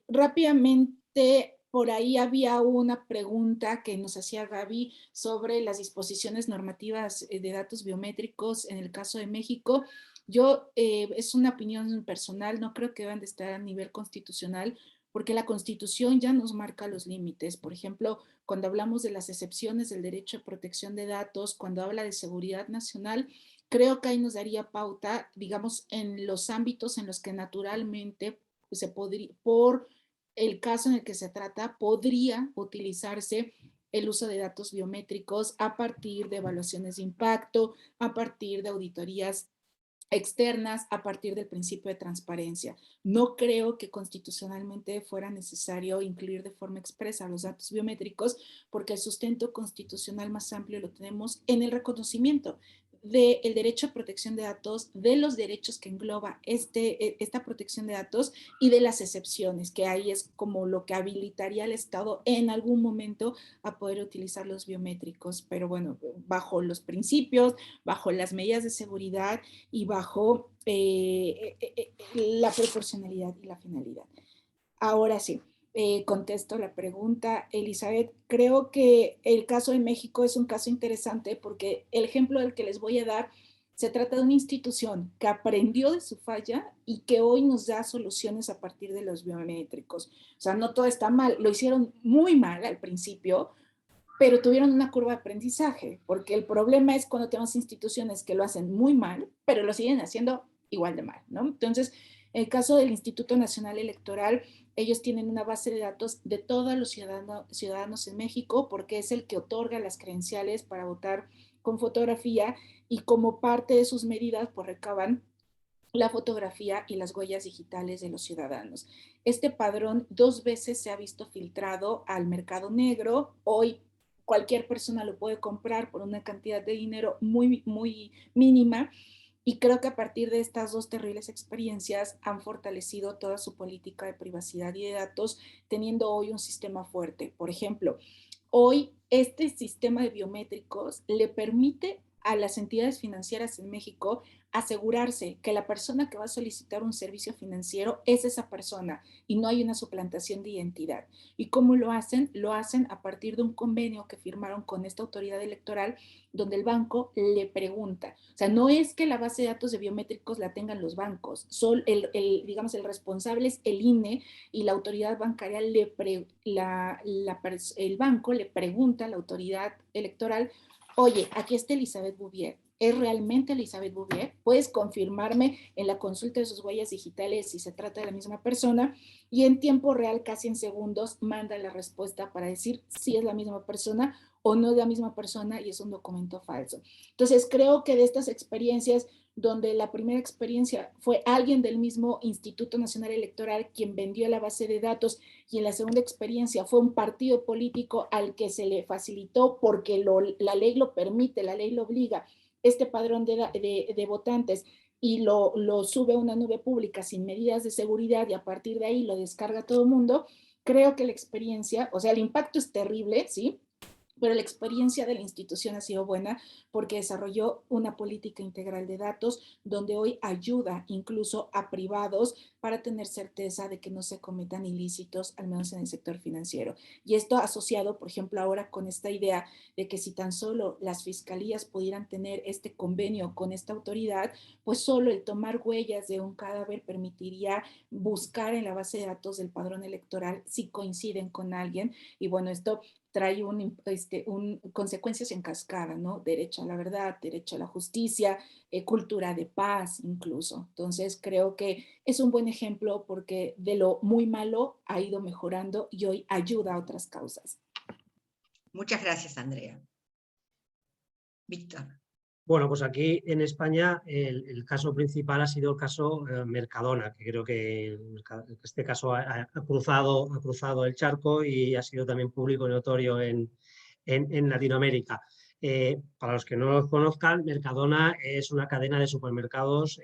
Speaker 3: Rápidamente, por ahí había una pregunta que nos hacía Gaby sobre las disposiciones normativas de datos biométricos en el caso de México. Yo, es una opinión personal, no creo que deban de estar a nivel constitucional, porque la Constitución ya nos marca los límites. Por ejemplo, cuando hablamos de las excepciones del derecho a protección de datos, cuando habla de seguridad nacional, creo que ahí nos daría pauta, digamos, en los ámbitos en los que naturalmente se podría, por el caso en el que se trata, podría utilizarse el uso de datos biométricos a partir de evaluaciones de impacto, a partir de auditorías externas, a partir del principio de transparencia. No creo que constitucionalmente fuera necesario incluir de forma expresa los datos biométricos, porque el sustento constitucional más amplio lo tenemos en el reconocimiento del derecho a protección de datos, de los derechos que engloba esta protección de datos y de las excepciones, que ahí es como lo que habilitaría al Estado en algún momento a poder utilizar los biométricos, pero bueno, bajo los principios, bajo las medidas de seguridad y bajo la proporcionalidad y la finalidad. Ahora sí, contesto la pregunta, Elizabeth. Creo que el caso de México es un caso interesante porque el ejemplo del que les voy a dar se trata de una institución que aprendió de su falla y que hoy nos da soluciones a partir de los biométricos. O sea, no todo está mal, lo hicieron muy mal al principio, pero tuvieron una curva de aprendizaje, porque el problema es cuando tenemos instituciones que lo hacen muy mal, pero lo siguen haciendo igual de mal, ¿no? Entonces, en el caso del Instituto Nacional Electoral, ellos tienen una base de datos de todos los ciudadanos en México, porque es el que otorga las credenciales para votar con fotografía y como parte de sus medidas, pues recaban la fotografía y las huellas digitales de los ciudadanos. Este padrón 2 veces se ha visto filtrado al mercado negro. Hoy cualquier persona lo puede comprar por una cantidad de dinero muy, muy mínima. Y creo que a partir de estas 2 terribles experiencias han fortalecido toda su política de privacidad y de datos, teniendo hoy un sistema fuerte. Por ejemplo, hoy este sistema de biométricos le permite a las entidades financieras en México asegurarse que la persona que va a solicitar un servicio financiero es esa persona y no hay una suplantación de identidad. ¿Y cómo lo hacen? Lo hacen a partir de un convenio que firmaron con esta autoridad electoral donde el banco le pregunta. O sea, no es que la base de datos de biométricos la tengan los bancos, digamos, el responsable es el INE y la autoridad bancaria, el banco le pregunta a la autoridad electoral: oye, aquí está Elizabeth Bouvier. ¿Es realmente Elizabeth Bouvier? ¿Puedes confirmarme en la consulta de sus huellas digitales si se trata de la misma persona? Y en tiempo real, casi en segundos, manda la respuesta para decir si es la misma persona o no es la misma persona y es un documento falso. Entonces, creo que de estas experiencias, donde la primera experiencia fue alguien del mismo Instituto Nacional Electoral quien vendió la base de datos, y en la segunda experiencia fue un partido político al que se le facilitó porque la ley lo permite, la ley lo obliga, este padrón de votantes, y lo sube a una nube pública sin medidas de seguridad y a partir de ahí lo descarga todo el mundo. Creo que la experiencia, o sea, el impacto es terrible, ¿sí? Pero la experiencia de la institución ha sido buena porque desarrolló una política integral de datos donde hoy ayuda incluso a privados para tener certeza de que no se cometan ilícitos, al menos en el sector financiero. Y esto asociado, por ejemplo, ahora con esta idea de que si tan solo las fiscalías pudieran tener este convenio con esta autoridad, pues solo el tomar huellas de un cadáver permitiría buscar en la base de datos del padrón electoral si coinciden con alguien. Y bueno, esto trae consecuencias en cascada, ¿no? Derecho a la verdad, derecho a la justicia, cultura de paz incluso. Entonces creo que es un buen ejemplo porque de lo muy malo ha ido mejorando y hoy ayuda a otras causas.
Speaker 1: Muchas gracias, Andrea. Víctor.
Speaker 2: Bueno, pues aquí en España el caso principal ha sido el caso Mercadona, que creo que este caso ha cruzado el charco y ha sido también público y notorio en Latinoamérica. Para los que no lo conozcan, Mercadona es una cadena de supermercados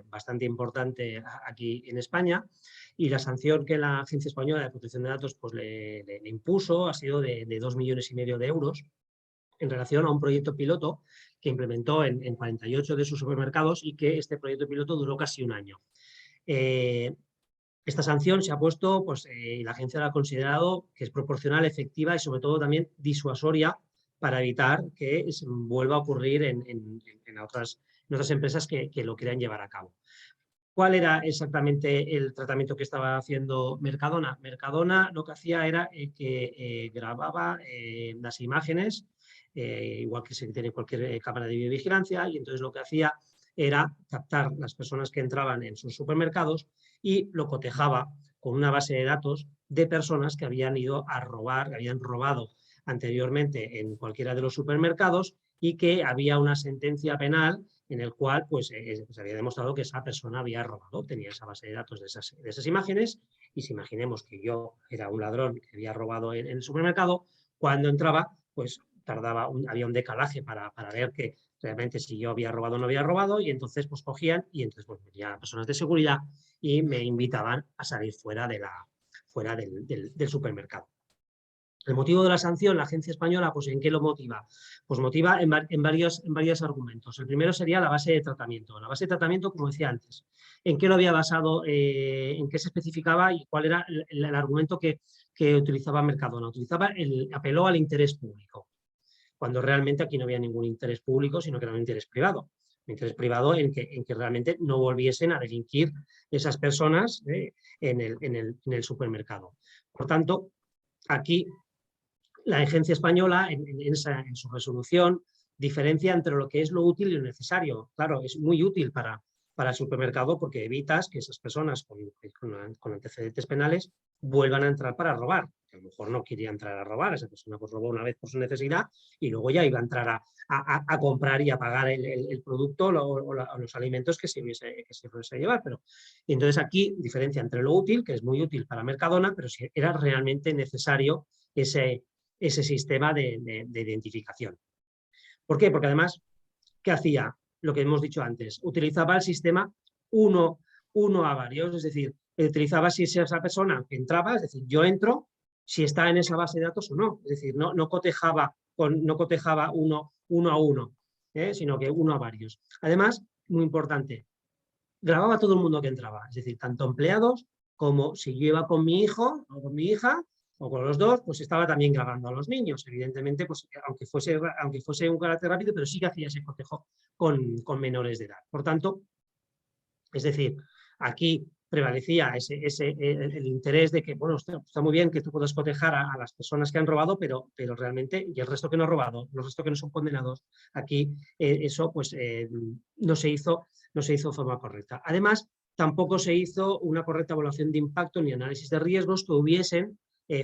Speaker 2: bastante importante aquí en España, y la sanción que la Agencia Española de Protección de Datos pues, le impuso ha sido de 2,5 millones de euros en relación a un proyecto piloto que implementó en 48 de sus supermercados, y que este proyecto piloto duró casi un año. Esta sanción se ha puesto, pues la agencia la ha considerado que es proporcional, efectiva y sobre todo también disuasoria para evitar que vuelva a ocurrir en otras empresas que lo quieran llevar a cabo. ¿Cuál era exactamente el tratamiento que estaba haciendo Mercadona? Mercadona lo que hacía era que grababa las imágenes, igual que se tiene cualquier cámara de videovigilancia, y entonces lo que hacía era captar las personas que entraban en sus supermercados y lo cotejaba con una base de datos de personas que habían ido a robar, que habían robado anteriormente en cualquiera de los supermercados y que había una sentencia penal en el cual pues, se había demostrado que esa persona había robado, tenía esa base de datos de esas imágenes, y si imaginemos que yo era un ladrón que había robado en el supermercado, cuando entraba, pues había un decalaje para ver que realmente si yo había robado o no había robado, y entonces pues cogían y entonces pues venían personas de seguridad y me invitaban a salir fuera del supermercado. El motivo de la sanción, la agencia española, pues ¿en qué lo motiva? Pues motiva en varios argumentos. El primero sería la base de tratamiento. La base de tratamiento, como decía antes, ¿en qué lo había basado, en qué se especificaba y cuál era el argumento que utilizaba Mercadona? Apeló al interés público, cuando realmente aquí no había ningún interés público, sino que era un interés privado. Un interés privado en que realmente no volviesen a delinquir esas personas en el supermercado. Por tanto, aquí la agencia española, en su resolución, diferencia entre lo que es lo útil y lo necesario. Claro, es muy útil para el supermercado porque evitas que esas personas con antecedentes penales vuelvan a entrar para robar. A lo mejor no quería entrar a robar, esa persona pues robó una vez por su necesidad y luego ya iba a entrar a comprar y a pagar el producto o los alimentos que se fuese a llevar. Y entonces aquí diferencia entre lo útil, que es muy útil para Mercadona, pero si era realmente necesario ese sistema de identificación. ¿Por qué? Porque además, ¿qué hacía? Lo que hemos dicho antes, utilizaba el sistema uno a varios, es decir, utilizaba si esa persona que entraba, es decir, yo entro, si está en esa base de datos o no, es decir, no cotejaba uno a uno, sino que uno a varios. Además, muy importante, grababa a todo el mundo que entraba, es decir, tanto empleados como si yo iba con mi hijo o con mi hija, o con los dos, pues estaba también grabando a los niños. Evidentemente, pues, aunque fuese un carácter rápido, pero sí que hacía ese cotejo con menores de edad. Por tanto, es decir, aquí prevalecía el interés de que, bueno, está muy bien que tú puedas cotejar a las personas que han robado, pero realmente, y el resto que no ha robado, los restos que no son condenados, aquí eso pues no se hizo de forma correcta. Además, tampoco se hizo una correcta evaluación de impacto ni análisis de riesgos que hubiesen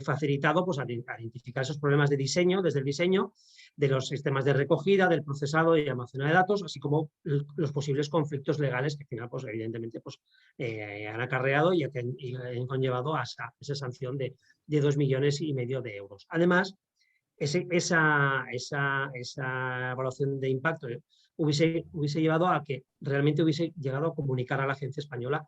Speaker 2: facilitado pues, a identificar esos problemas de diseño, desde el diseño de los sistemas de recogida, del procesado y almacenado de datos, así como los posibles conflictos legales que al final, pues, evidentemente, pues, han acarreado y han conllevado a esa sanción de 2,5 millones de euros. Además, esa evaluación de impacto hubiese llevado a que realmente hubiese llegado a comunicar a la agencia española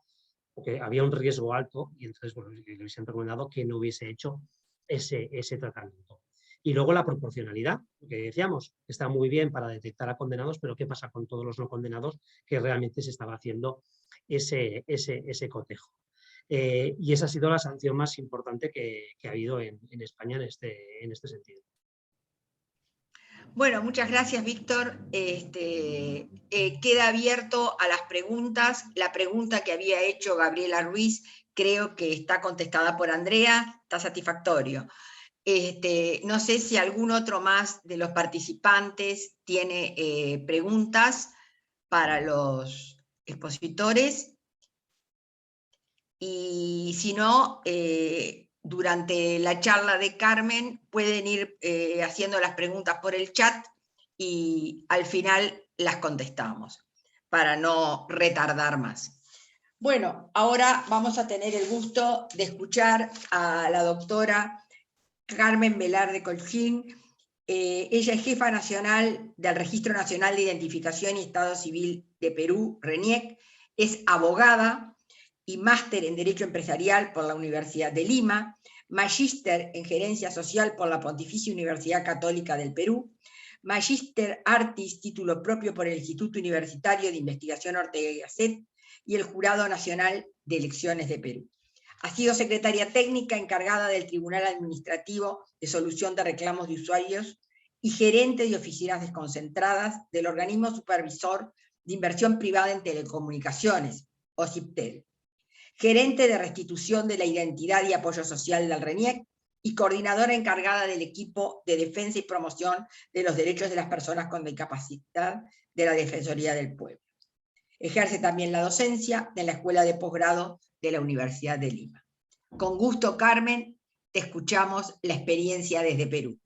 Speaker 2: porque había un riesgo alto y entonces bueno, le hubiesen recomendado que no hubiese hecho ese tratamiento. Y luego la proporcionalidad, que decíamos, está muy bien para detectar a condenados, pero ¿qué pasa con todos los no condenados que realmente se estaba haciendo ese cotejo? Y esa ha sido la sanción más importante que ha habido en España en este sentido.
Speaker 1: Bueno, muchas gracias, Víctor. Queda abierto a las preguntas. La pregunta que había hecho Gabriela Ruiz creo que está contestada por Andrea, está satisfactorio. No sé si algún otro más de los participantes tiene preguntas para los expositores, y si no, durante la charla de Carmen pueden ir haciendo las preguntas por el chat y al final las contestamos, para no retardar más. Bueno, ahora vamos a tener el gusto de escuchar a la doctora Carmen Velarde Colchín. Ella es jefa nacional del Registro Nacional de Identificación y Estado Civil de Perú, RENIEC, es abogada y máster en Derecho Empresarial por la Universidad de Lima, magíster en Gerencia Social por la Pontificia Universidad Católica del Perú, magíster artis, título propio por el Instituto Universitario de Investigación Ortega y Gasset y el Jurado Nacional de Elecciones de Perú. Ha sido secretaria técnica encargada del Tribunal Administrativo de Solución de Reclamos de Usuarios y gerente de oficinas desconcentradas del Organismo Supervisor de Inversión Privada en Telecomunicaciones, OSIPTEL, gerente de restitución de la identidad y apoyo social del RENIEC y coordinadora encargada del equipo de defensa y promoción de los derechos de las personas con discapacidad de la Defensoría del Pueblo. Ejerce también la docencia en la Escuela de Posgrado de la Universidad de Lima. Con gusto, Carmen, te escuchamos la experiencia desde Perú.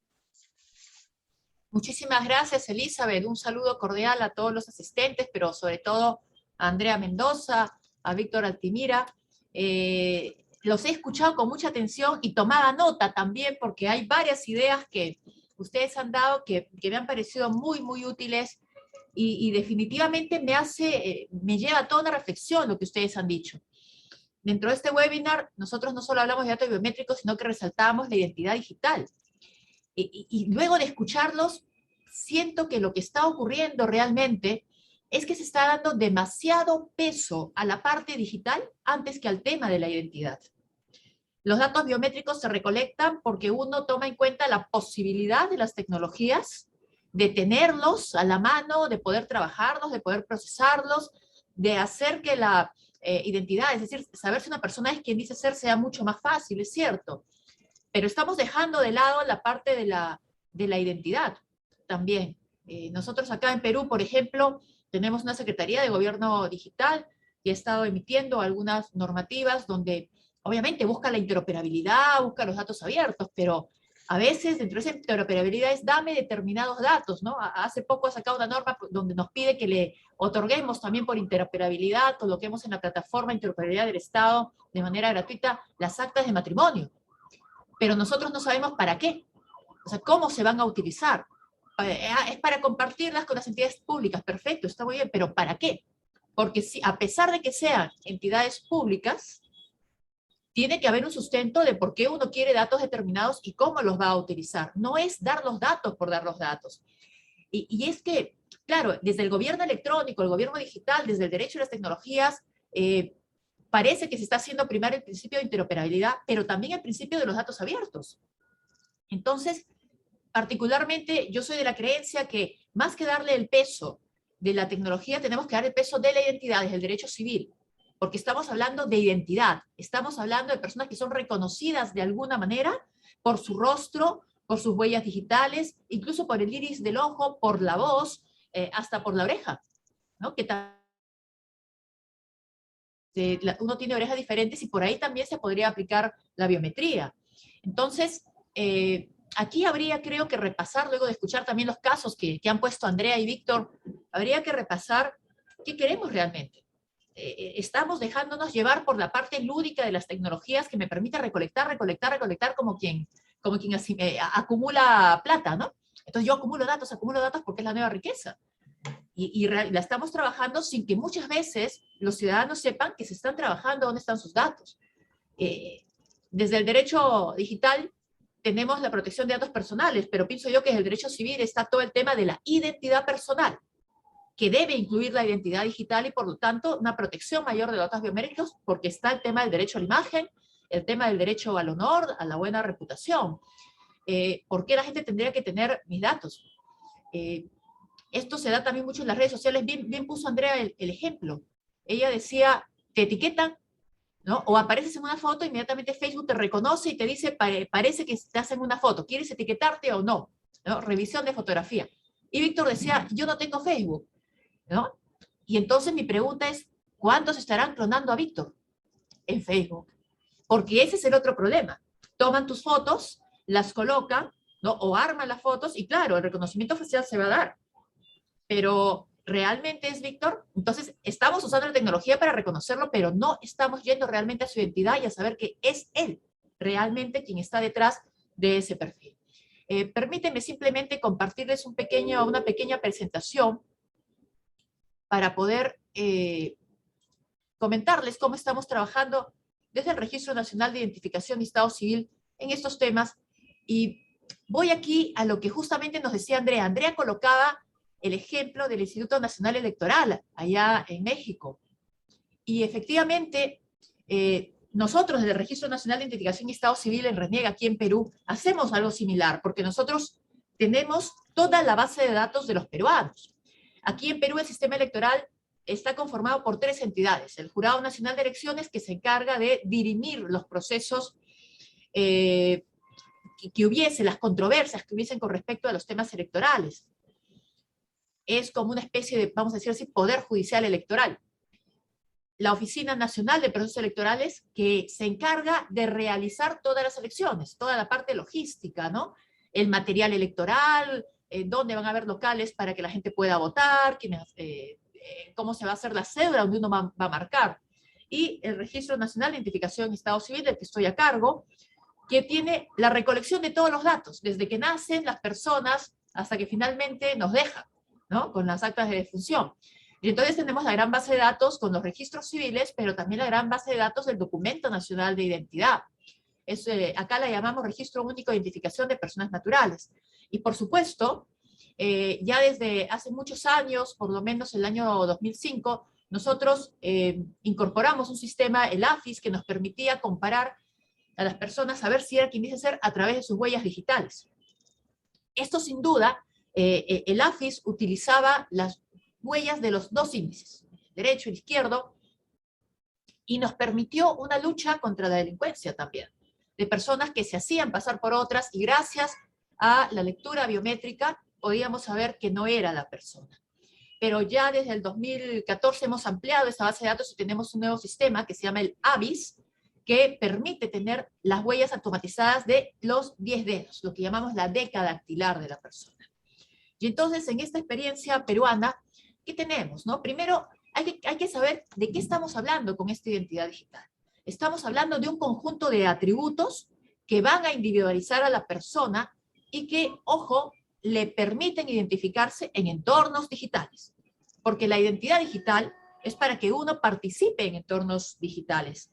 Speaker 4: Muchísimas gracias, Elizabeth. Un saludo cordial a todos los asistentes, pero sobre todo a Andrea Mendoza, a Víctor Altimira. Los he escuchado con mucha atención y tomada nota también, porque hay varias ideas que ustedes han dado que me han parecido muy, muy útiles y definitivamente me lleva a toda una reflexión lo que ustedes han dicho. Dentro de este webinar, nosotros no solo hablamos de datos biométricos, sino que resaltábamos la identidad digital. Y luego de escucharlos, siento que lo que está ocurriendo realmente es que se está dando demasiado peso a la parte digital antes que al tema de la identidad. Los datos biométricos se recolectan porque uno toma en cuenta la posibilidad de las tecnologías, de tenerlos a la mano, de poder trabajarlos, de poder procesarlos, de hacer que la identidad, es decir, saber si una persona es quien dice ser, sea mucho más fácil, es cierto. Pero estamos dejando de lado la parte de la identidad también. Nosotros acá en Perú, por ejemplo, tenemos una Secretaría de Gobierno Digital que ha estado emitiendo algunas normativas donde obviamente busca la interoperabilidad, busca los datos abiertos, pero a veces dentro de esa interoperabilidad es dame determinados datos, ¿no? Hace poco ha sacado una norma donde nos pide que le otorguemos también por interoperabilidad, coloquemos en la plataforma interoperabilidad del Estado de manera gratuita las actas de matrimonio. Pero nosotros no sabemos para qué, o sea, cómo se van a utilizar. Es para compartirlas con las entidades públicas, perfecto, está muy bien, pero ¿para qué? Porque si, a pesar de que sean entidades públicas, tiene que haber un sustento de por qué uno quiere datos determinados y cómo los va a utilizar. No es dar los datos por dar los datos. Y es que, claro, desde el gobierno electrónico, el gobierno digital, desde el derecho a las tecnologías, parece que se está haciendo primar el principio de interoperabilidad, pero también el principio de los datos abiertos. Entonces, particularmente, yo soy de la creencia que más que darle el peso de la tecnología, tenemos que dar el peso de la identidad, desde el derecho civil, porque estamos hablando de identidad, estamos hablando de personas que son reconocidas de alguna manera por su rostro, por sus huellas digitales, incluso por el iris del ojo, por la voz, hasta por la oreja, ¿no? Que uno tiene orejas diferentes y por ahí también se podría aplicar la biometría. Entonces, aquí habría, creo que repasar, luego de escuchar también los casos que han puesto Andrea y Víctor, habría que repasar qué queremos realmente. Estamos dejándonos llevar por la parte lúdica de las tecnologías que me permite recolectar como quien así, acumula plata, ¿no? Entonces yo acumulo datos porque es la nueva riqueza. Y la estamos trabajando sin que muchas veces los ciudadanos sepan que se están trabajando, dónde están sus datos. Desde el derecho digital tenemos la protección de datos personales, pero pienso yo que desde el derecho civil está todo el tema de la identidad personal, que debe incluir la identidad digital y por lo tanto una protección mayor de los datos biométricos, porque está el tema del derecho a la imagen, el tema del derecho al honor, a la buena reputación. ¿Por qué la gente tendría que tener mis datos? Esto se da también mucho en las redes sociales. Bien puso Andrea el ejemplo. Ella decía, te etiquetan, ¿no? O apareces en una foto, inmediatamente Facebook te reconoce y te dice, parece que estás en una foto, ¿quieres etiquetarte o no? ¿No? Revisión de fotografía. Y Víctor decía, yo no tengo Facebook, ¿no? Y entonces mi pregunta es, ¿cuántos estarán clonando a Víctor en Facebook? Porque ese es el otro problema. Toman tus fotos, las colocan, ¿no? O arman las fotos y claro, el reconocimiento facial se va a dar. Pero ¿realmente es Víctor? Entonces, estamos usando la tecnología para reconocerlo, pero no estamos yendo realmente a su identidad y a saber que es él realmente quien está detrás de ese perfil. Permítanme simplemente compartirles una pequeña presentación para poder comentarles cómo estamos trabajando desde el Registro Nacional de Identificación y Estado Civil en estos temas. Y voy aquí a lo que justamente nos decía Andrea. Andrea colocaba el ejemplo del Instituto Nacional Electoral allá en México. Y efectivamente, nosotros desde el Registro Nacional de Identificación y Estado Civil en RENIEG, aquí en Perú, hacemos algo similar, porque nosotros tenemos toda la base de datos de los peruanos. Aquí en Perú el sistema electoral está conformado por 3 entidades. El Jurado Nacional de Elecciones, que se encarga de dirimir los procesos que hubiese, las controversias que hubiesen con respecto a los temas electorales. Es como una especie de, vamos a decir así, poder judicial electoral. La Oficina Nacional de Procesos Electorales, que se encarga de realizar todas las elecciones, toda la parte logística, ¿no? El material electoral, dónde van a haber locales para que la gente pueda votar, cómo se va a hacer la cédula donde uno va a marcar. Y el Registro Nacional de Identificación y Estado Civil, del que estoy a cargo, que tiene la recolección de todos los datos, desde que nacen las personas hasta que finalmente nos dejan, ¿no? Con las actas de defunción. Y entonces tenemos la gran base de datos con los registros civiles, pero también la gran base de datos del Documento Nacional de Identidad. Acá la llamamos Registro Único de Identificación de Personas Naturales. Y por supuesto, ya desde hace muchos años, por lo menos el año 2005, nosotros incorporamos un sistema, el AFIS, que nos permitía comparar a las personas, saber si era quien dice ser a través de sus huellas digitales. Esto sin duda, el AFIS utilizaba las huellas de los 2 índices, el derecho y el izquierdo, y nos permitió una lucha contra la delincuencia también, de personas que se hacían pasar por otras y gracias a la lectura biométrica podíamos saber que no era la persona. Pero ya desde el 2014 hemos ampliado esa base de datos y tenemos un nuevo sistema que se llama el ABIS, que permite tener las huellas automatizadas de los 10 dedos, lo que llamamos la década dactilar de la persona. Y entonces, en esta experiencia peruana, ¿qué tenemos? ¿No? Primero, hay que saber de qué estamos hablando con esta identidad digital. Estamos hablando de un conjunto de atributos que van a individualizar a la persona y que, ojo, le permiten identificarse en entornos digitales. Porque la identidad digital es para que uno participe en entornos digitales.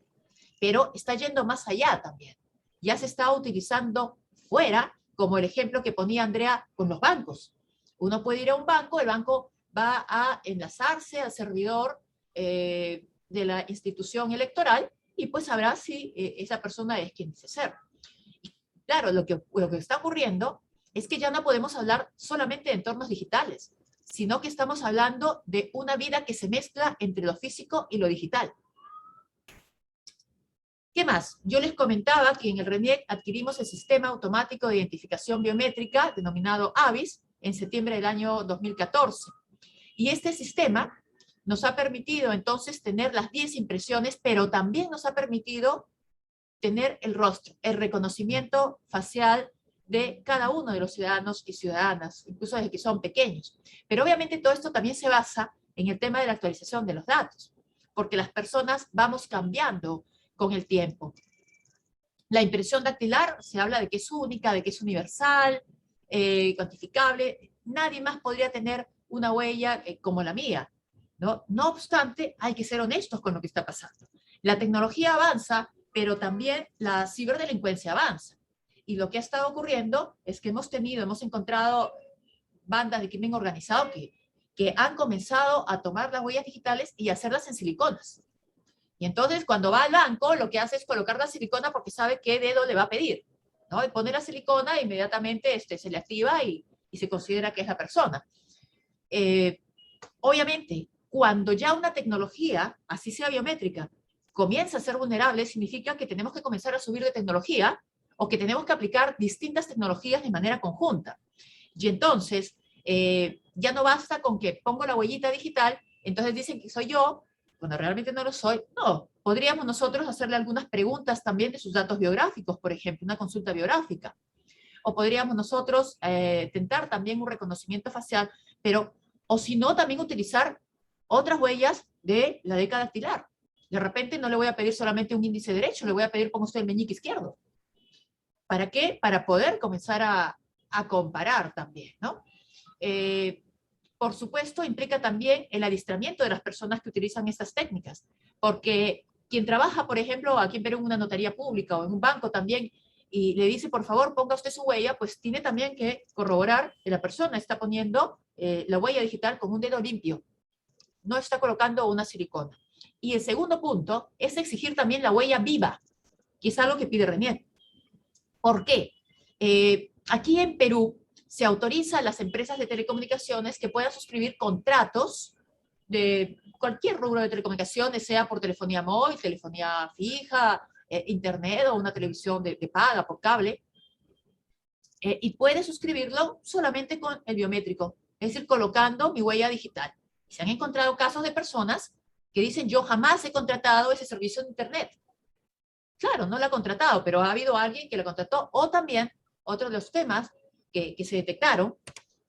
Speaker 4: Pero está yendo más allá también. Ya se está utilizando fuera, como el ejemplo que ponía Andrea con los bancos. Uno puede ir a un banco, el banco va a enlazarse al servidor de la institución electoral y pues sabrá si esa persona es quien dice ser. Y claro, lo que está ocurriendo es que ya no podemos hablar solamente de entornos digitales, sino que estamos hablando de una vida que se mezcla entre lo físico y lo digital. ¿Qué más? Yo les comentaba que en el RENIEG adquirimos el Sistema Automático de Identificación Biométrica, denominado ABIS, en septiembre del año 2014. Y este sistema nos ha permitido entonces tener las 10 impresiones, pero también nos ha permitido tener el rostro, el reconocimiento facial de cada uno de los ciudadanos y ciudadanas, incluso desde que son pequeños. Pero obviamente todo esto también se basa en el tema de la actualización de los datos, porque las personas vamos cambiando con el tiempo. La impresión dactilar se habla de que es única, de que es universal, cuantificable. Nadie más podría tener una huella como la mía, ¿no? No obstante, hay que ser honestos con lo que está pasando. La tecnología avanza, pero también la ciberdelincuencia avanza. Y lo que ha estado ocurriendo es que hemos encontrado bandas de crimen organizado que han comenzado a tomar las huellas digitales y hacerlas en siliconas. Y entonces, cuando va al banco, lo que hace es colocar la silicona porque sabe qué dedo le va a pedir, ¿no? Y pone la silicona e inmediatamente se le activa y se considera que es la persona. Obviamente, cuando ya una tecnología, así sea biométrica, comienza a ser vulnerable, significa que tenemos que comenzar a subir de tecnología o que tenemos que aplicar distintas tecnologías de manera conjunta. Y entonces, ya no basta con que pongo la huellita digital, entonces dicen que soy yo, cuando realmente no lo soy. No, podríamos nosotros hacerle algunas preguntas también de sus datos biográficos, por ejemplo, una consulta biográfica. O podríamos nosotros tentar también un reconocimiento facial, pero, o si no, también utilizar otras huellas de la década dactilar. De repente no le voy a pedir solamente un índice derecho, le voy a pedir ponga usted el meñique izquierdo. ¿Para qué? Para poder comenzar a comparar también, ¿no? Por supuesto, implica también el adiestramiento de las personas que utilizan estas técnicas, porque quien trabaja, por ejemplo, aquí en Perú en una notaría pública o en un banco también, y le dice, por favor, ponga usted su huella, pues tiene también que corroborar que la persona está poniendo la huella digital con un dedo limpio, no está colocando una silicona. Y el segundo punto es exigir también la huella viva, que es algo que pide RENIEC. ¿Por qué? Aquí en Perú se autoriza a las empresas de telecomunicaciones que puedan suscribir contratos de cualquier rubro de telecomunicaciones, sea por telefonía móvil, telefonía fija, internet o una televisión de paga por cable, y puede suscribirlo solamente con el biométrico, es decir, colocando mi huella digital. Se han encontrado casos de personas que dicen, yo jamás he contratado ese servicio de internet. Claro, no lo ha contratado, pero ha habido alguien que lo contrató. O también, otro de los temas que se detectaron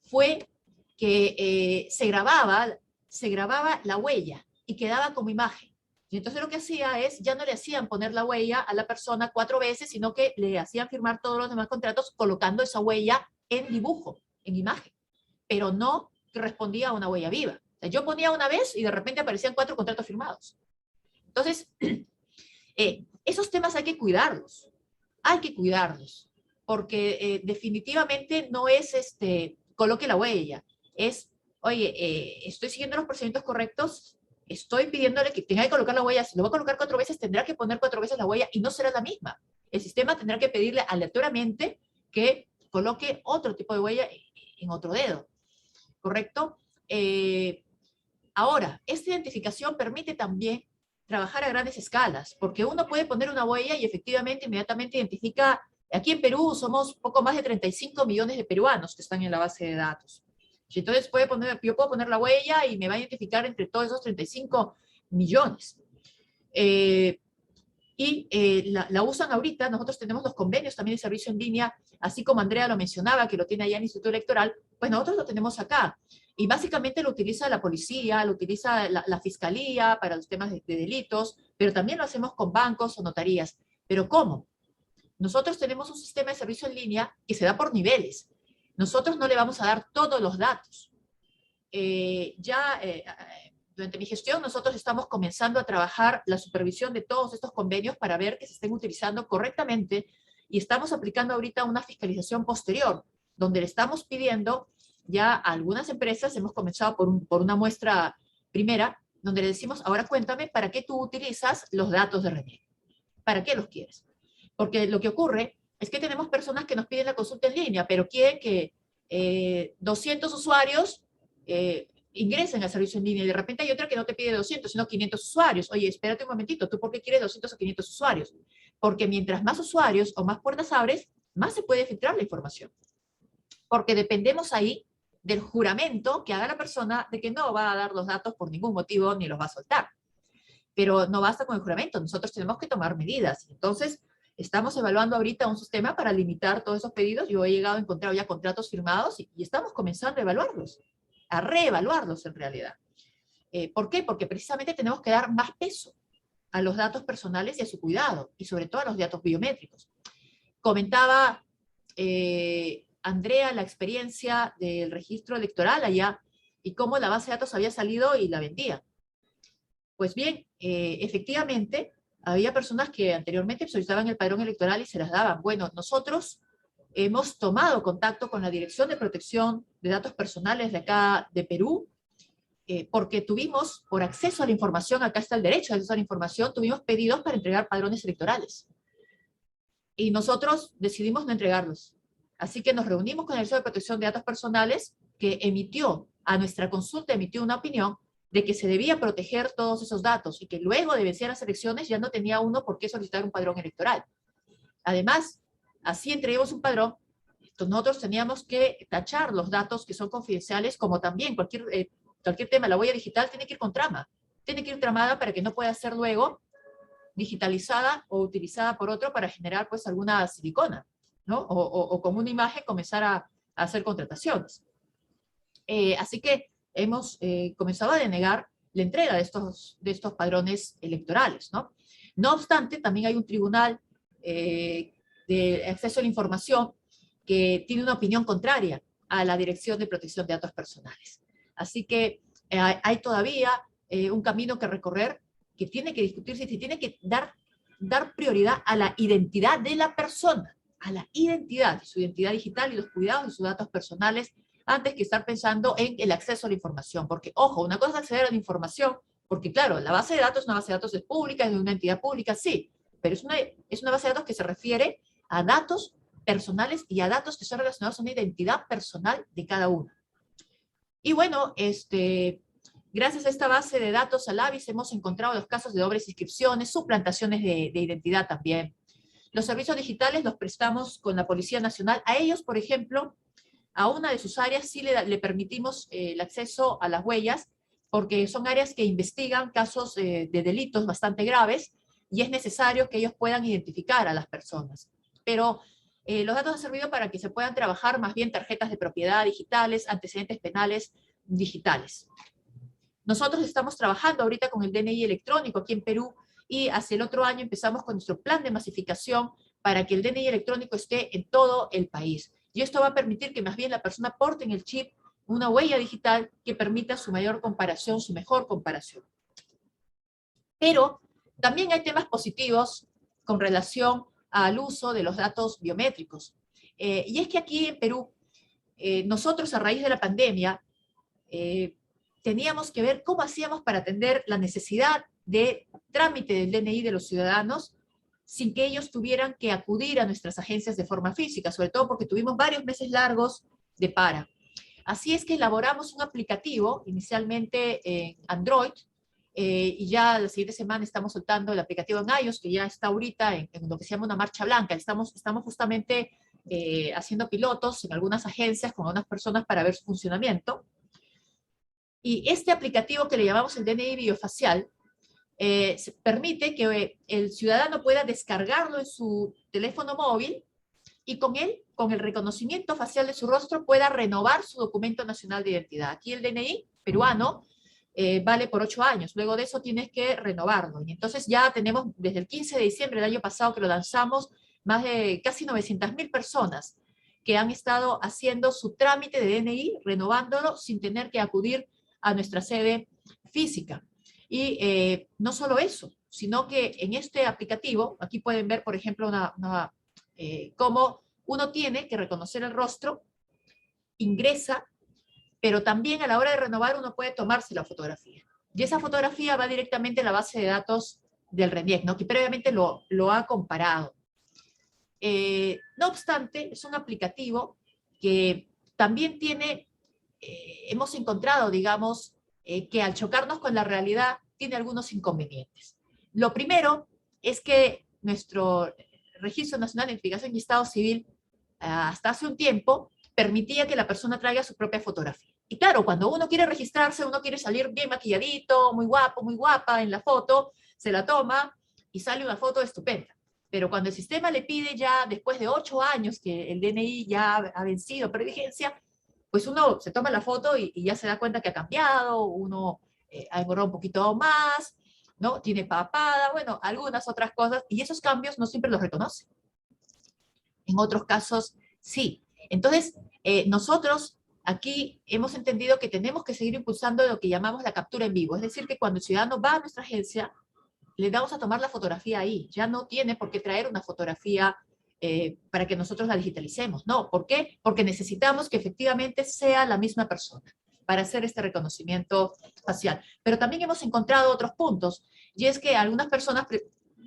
Speaker 4: fue que se grababa la huella y quedaba como imagen. Y entonces lo que hacía es, ya no le hacían poner la huella a la persona 4 veces, sino que le hacían firmar todos los demás contratos colocando esa huella en dibujo, en imagen, pero no respondía a una huella viva. O sea, yo ponía una vez y de repente aparecían 4 contratos firmados. Entonces, esos temas hay que cuidarlos, porque definitivamente no es coloque la huella, es, oye, estoy siguiendo los procedimientos correctos, estoy pidiéndole que tenga que colocar la huella, si lo va a colocar 4 veces, tendrá que poner 4 veces la huella y no será la misma. El sistema tendrá que pedirle aleatoriamente que coloque otro tipo de huella en otro dedo, ¿correcto? Ahora, esta identificación permite también trabajar a grandes escalas, porque uno puede poner una huella y efectivamente inmediatamente identifica, aquí en Perú somos poco más de 35 millones de peruanos que están en la base de datos. Entonces yo puedo poner la huella y me va a identificar entre todos esos 35 millones. La usan ahorita, nosotros tenemos los convenios también de servicio en línea, así como Andrea lo mencionaba, que lo tiene allá en el Instituto Electoral, pues nosotros lo tenemos acá. Y básicamente lo utiliza la policía, lo utiliza la fiscalía para los temas de delitos, pero también lo hacemos con bancos o notarías. ¿Pero cómo? Nosotros tenemos un sistema de servicio en línea que se da por niveles. Nosotros no le vamos a dar todos los datos. Durante mi gestión nosotros estamos comenzando a trabajar la supervisión de todos estos convenios para ver que se estén utilizando correctamente y estamos aplicando ahorita una fiscalización posterior, donde le estamos pidiendo ya a algunas empresas, hemos comenzado por una muestra primera, donde le decimos, ahora cuéntame, ¿para qué tú utilizas los datos de RENIEC? ¿Para qué los quieres? Porque lo que ocurre es que tenemos personas que nos piden la consulta en línea, pero quieren que 200 usuarios ingresen al servicio en línea y de repente hay otra que no te pide 200, sino 500 usuarios. Oye, espérate un momentito, ¿tú por qué quieres 200 o 500 usuarios? Porque mientras más usuarios o más puertas abres, más se puede filtrar la información. Porque dependemos ahí del juramento que haga la persona de que no va a dar los datos por ningún motivo ni los va a soltar. Pero no basta con el juramento, nosotros tenemos que tomar medidas. Entonces, estamos evaluando ahorita un sistema para limitar todos esos pedidos. Yo he llegado a encontrar ya contratos firmados y estamos comenzando a evaluarlos, a reevaluarlos en realidad. ¿Por qué? Porque precisamente tenemos que dar más peso a los datos personales y a su cuidado, y sobre todo a los datos biométricos. Comentaba Andrea la experiencia del registro electoral allá y cómo la base de datos había salido y la vendía. Pues bien, efectivamente, había personas que anteriormente solicitaban el padrón electoral y se las daban. Bueno, nosotros hemos tomado contacto con la Dirección de Protección de Datos Personales de acá de Perú, porque tuvimos, por acceso a la información, acá está el derecho a acceso a la información, tuvimos pedidos para entregar padrones electorales. Y nosotros decidimos no entregarlos. Así que nos reunimos con la Dirección de Protección de Datos Personales, que emitió, a nuestra consulta, emitió una opinión de que se debía proteger todos esos datos y que luego de vencer las elecciones ya no tenía uno por qué solicitar un padrón electoral. Además, así entreguemos un padrón, nosotros teníamos que tachar los datos que son confidenciales, como también cualquier tema, la huella digital tiene que ir con trama, tiene que ir tramada para que no pueda ser luego digitalizada o utilizada por otro para generar pues alguna silicona, ¿no? O con una imagen comenzar a hacer contrataciones. Así que hemos comenzado a denegar la entrega de estos padrones electorales, ¿no? No obstante, también hay un tribunal de acceso a la información que tiene una opinión contraria a la Dirección de Protección de Datos Personales. Así que hay todavía un camino que recorrer, que tiene que discutirse y se tiene que dar prioridad a la identidad de la persona, a la identidad, su identidad digital y los cuidados de sus datos personales, antes que estar pensando en el acceso a la información. Porque, ojo, una cosa es acceder a la información, porque claro, la base de datos, una base de datos es pública, es de una entidad pública, sí, pero es una base de datos que se refiere a datos personales y a datos que son relacionados a una identidad personal de cada uno. Y bueno, gracias a esta base de datos ALAVIS hemos encontrado los casos de dobles inscripciones, suplantaciones de identidad también. Los servicios digitales los prestamos con la Policía Nacional. A ellos, por ejemplo, a una de sus áreas sí le permitimos el acceso a las huellas, porque son áreas que investigan casos de delitos bastante graves y es necesario que ellos puedan identificar a las personas. Pero los datos han servido para que se puedan trabajar más bien tarjetas de propiedad digitales, antecedentes penales digitales. Nosotros estamos trabajando ahorita con el DNI electrónico aquí en Perú y hacia el otro año empezamos con nuestro plan de masificación para que el DNI electrónico esté en todo el país. Y esto va a permitir que más bien la persona porte en el chip una huella digital que permita su mayor comparación, su mejor comparación. Pero también hay temas positivos con relación al uso de los datos biométricos. Y es que aquí en Perú, nosotros a raíz de la pandemia, teníamos que ver cómo hacíamos para atender la necesidad de trámite del DNI de los ciudadanos sin que ellos tuvieran que acudir a nuestras agencias de forma física, sobre todo porque tuvimos varios meses largos de para. Así es que elaboramos un aplicativo, inicialmente en Android, y ya la siguiente semana estamos soltando el aplicativo en iOS, que ya está ahorita en lo que se llama una marcha blanca. Estamos justamente haciendo pilotos en algunas agencias con algunas personas para ver su funcionamiento. Y este aplicativo que le llamamos el DNI biofacial, permite que el ciudadano pueda descargarlo en su teléfono móvil y con él, con el reconocimiento facial de su rostro, pueda renovar su documento nacional de identidad. Aquí el DNI peruano vale por 8 años, luego de eso tienes que renovarlo. Y entonces ya tenemos desde el 15 de diciembre del año pasado que lo lanzamos, más de casi 900.000 personas que han estado haciendo su trámite de DNI, renovándolo sin tener que acudir a nuestra sede física. Y no solo eso, sino que en este aplicativo, aquí pueden ver, por ejemplo, cómo uno tiene que reconocer el rostro, ingresa, pero también a la hora de renovar uno puede tomarse la fotografía. Y esa fotografía va directamente a la base de datos del RENIEC, ¿no? Que previamente lo ha comparado. No obstante, es un aplicativo que también tiene, hemos encontrado, digamos, que al chocarnos con la realidad tiene algunos inconvenientes. Lo primero es que nuestro Registro Nacional de Identificación y Estado Civil hasta hace un tiempo permitía que la persona traiga su propia fotografía. Y claro, cuando uno quiere registrarse, uno quiere salir bien maquilladito, muy guapo, muy guapa en la foto, se la toma y sale una foto estupenda. Pero cuando el sistema le pide ya, después de 8 años que el DNI ya ha vencido por vigencia, pues uno se toma la foto y ya se da cuenta que ha cambiado, uno ha engordado un poquito más, ¿no? Tiene papada, bueno, algunas otras cosas, y esos cambios no siempre los reconoce. En otros casos, sí. Entonces, nosotros aquí hemos entendido que tenemos que seguir impulsando lo que llamamos la captura en vivo, es decir, que cuando el ciudadano va a nuestra agencia, le damos a tomar la fotografía ahí, ya no tiene por qué traer una fotografía para que nosotros la digitalicemos. No, ¿por qué? Porque necesitamos que efectivamente sea la misma persona para hacer este reconocimiento facial. Pero también hemos encontrado otros puntos, y es que algunas personas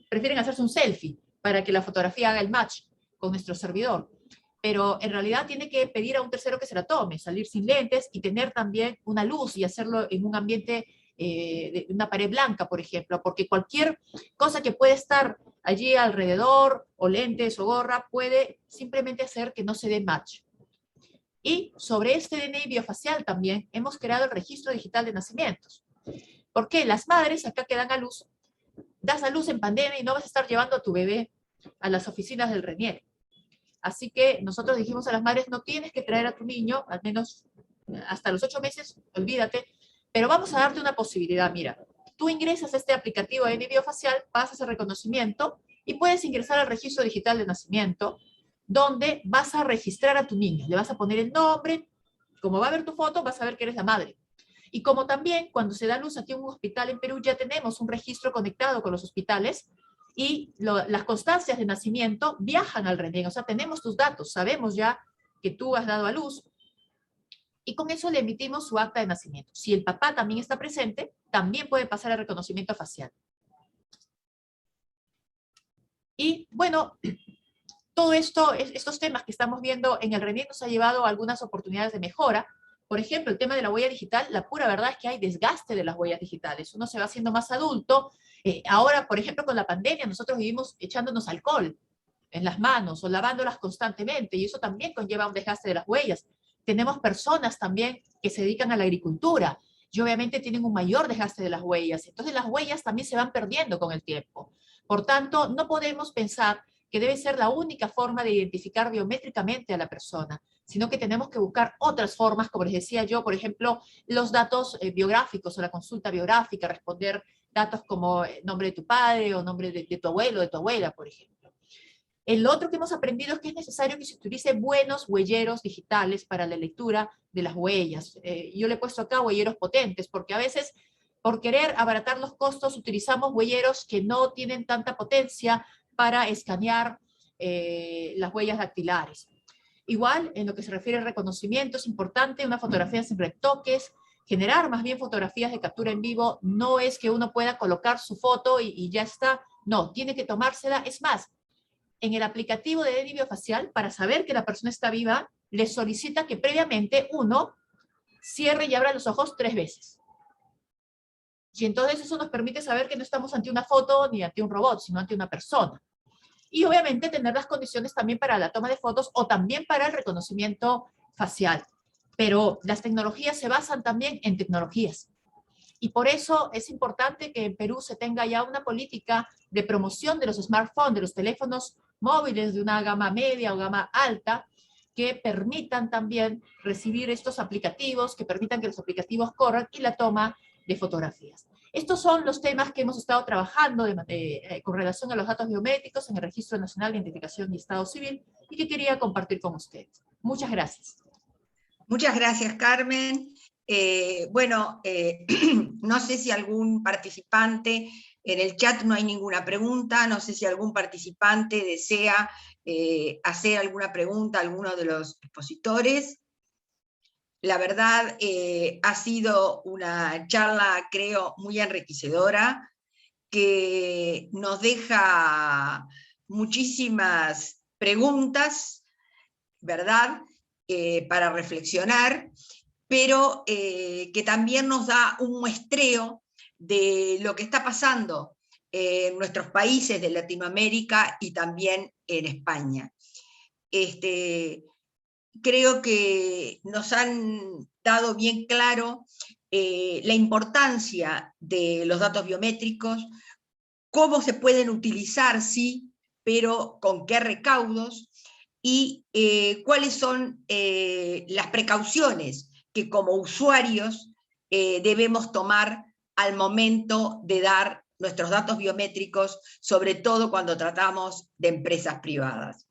Speaker 4: prefieren hacerse un selfie para que la fotografía haga el match con nuestro servidor, pero en realidad tiene que pedir a un tercero que se la tome, salir sin lentes y tener también una luz y hacerlo en un ambiente de una pared blanca, por ejemplo, porque cualquier cosa que puede estar allí alrededor, o lentes o gorra, puede simplemente hacer que no se dé match. Y sobre este DNI biofacial también hemos creado el registro digital de nacimientos. Porque las madres acá que dan a luz, das a luz en pandemia y no vas a estar llevando a tu bebé a las oficinas del RENIEC. Así que nosotros dijimos a las madres, no tienes que traer a tu niño, al menos hasta los 8 meses, olvídate, pero vamos a darte una posibilidad. Mira, tú ingresas a este aplicativo de DNI biofacial, pasas el reconocimiento y puedes ingresar al registro digital de nacimiento, donde vas a registrar a tu niño. Le vas a poner el nombre, como va a ver tu foto, vas a ver que eres la madre. Y como también cuando se da luz aquí en un hospital en Perú, ya tenemos un registro conectado con los hospitales y las constancias de nacimiento viajan al RENIEC. O sea, tenemos tus datos, sabemos ya que tú has dado a luz y con eso le emitimos su acta de nacimiento. Si el papá también está presente, también puede pasar el reconocimiento facial. Y bueno, todo esto, estos temas que estamos viendo en el RENIEC nos ha llevado a algunas oportunidades de mejora. Por ejemplo, el tema de la huella digital, la pura verdad es que hay desgaste de las huellas digitales. Uno se va haciendo más adulto. Ahora, por ejemplo, con la pandemia, nosotros vivimos echándonos alcohol en las manos o lavándolas constantemente, y eso también conlleva un desgaste de las huellas. Tenemos personas también que se dedican a la agricultura y obviamente tienen un mayor desgaste de las huellas. Entonces las huellas también se van perdiendo con el tiempo. Por tanto, no podemos pensar que debe ser la única forma de identificar biométricamente a la persona, sino que tenemos que buscar otras formas, como les decía yo, por ejemplo, los datos biográficos o la consulta biográfica, responder datos como nombre de tu padre o nombre de tu abuelo o de tu abuela, por ejemplo. El otro que hemos aprendido es que es necesario que se utilice buenos huelleros digitales para la lectura de las huellas. Yo le he puesto acá huelleros potentes, porque a veces, por querer abaratar los costos, utilizamos huelleros que no tienen tanta potencia para escanear las huellas dactilares. Igual, en lo que se refiere al reconocimiento, es importante una fotografía sin retoques, generar más bien fotografías de captura en vivo. No es que uno pueda colocar su foto y ya está. No, tiene que tomársela. Es más, en el aplicativo de DNI biofacial, para saber que la persona está viva, le solicita que previamente uno cierre y abra los ojos 3 veces. Y entonces eso nos permite saber que no estamos ante una foto ni ante un robot, sino ante una persona. Y obviamente tener las condiciones también para la toma de fotos o también para el reconocimiento facial. Pero las tecnologías se basan también en tecnologías. Y por eso es importante que en Perú se tenga ya una política de promoción de los smartphones, de los teléfonos móviles de una gama media o gama alta, que permitan también recibir estos aplicativos, que permitan que los aplicativos corran y la toma de fotografías. Estos son los temas que hemos estado trabajando con relación a los datos biométricos en el Registro Nacional de Identificación y Estado Civil y que quería compartir con ustedes. Muchas gracias.
Speaker 1: Muchas gracias, Carmen. No sé si algún participante, en el chat no hay ninguna pregunta, no sé si algún participante desea hacer alguna pregunta a alguno de los expositores. La verdad, ha sido una charla, creo, muy enriquecedora, que nos deja muchísimas preguntas, ¿verdad?, para reflexionar, pero que también nos da un muestreo de lo que está pasando en nuestros países de Latinoamérica y también en España. Creo que nos han dado bien claro la importancia de los datos biométricos, cómo se pueden utilizar, sí, pero con qué recaudos, y cuáles son las precauciones que como usuarios debemos tomar al momento de dar nuestros datos biométricos, sobre todo cuando tratamos de empresas privadas.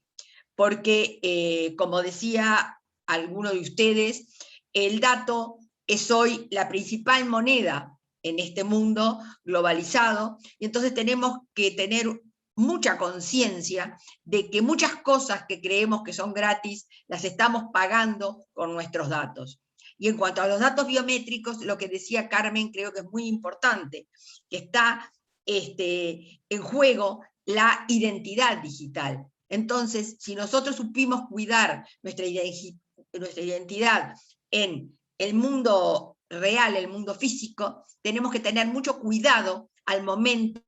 Speaker 1: Porque, como decía alguno de ustedes, el dato es hoy la principal moneda en este mundo globalizado, y entonces tenemos que tener mucha conciencia de que muchas cosas que creemos que son gratis, las estamos pagando con nuestros datos. Y en cuanto a los datos biométricos, lo que decía Carmen creo que es muy importante, que está en juego la identidad digital. Entonces, si nosotros supimos cuidar nuestra identidad en el mundo real, el mundo físico, tenemos que tener mucho cuidado al momento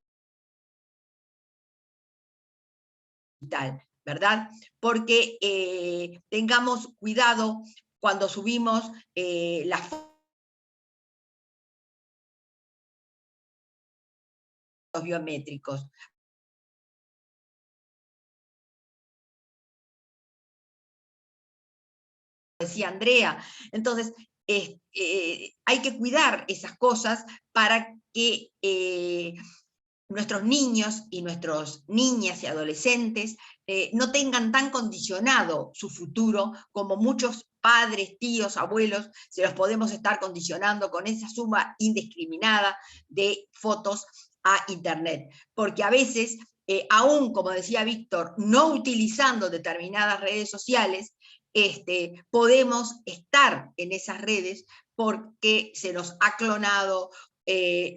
Speaker 1: digital, ¿verdad? Porque tengamos cuidado cuando subimos las fotos biométricos. Decía Andrea, entonces hay que cuidar esas cosas para que nuestros niños y nuestras niñas y adolescentes no tengan tan condicionado su futuro como muchos padres, tíos, abuelos, se los podemos estar condicionando con esa suma indiscriminada de fotos a internet. Porque a veces, aún como decía Víctor, no utilizando determinadas redes sociales, podemos estar en esas redes porque se nos ha clonado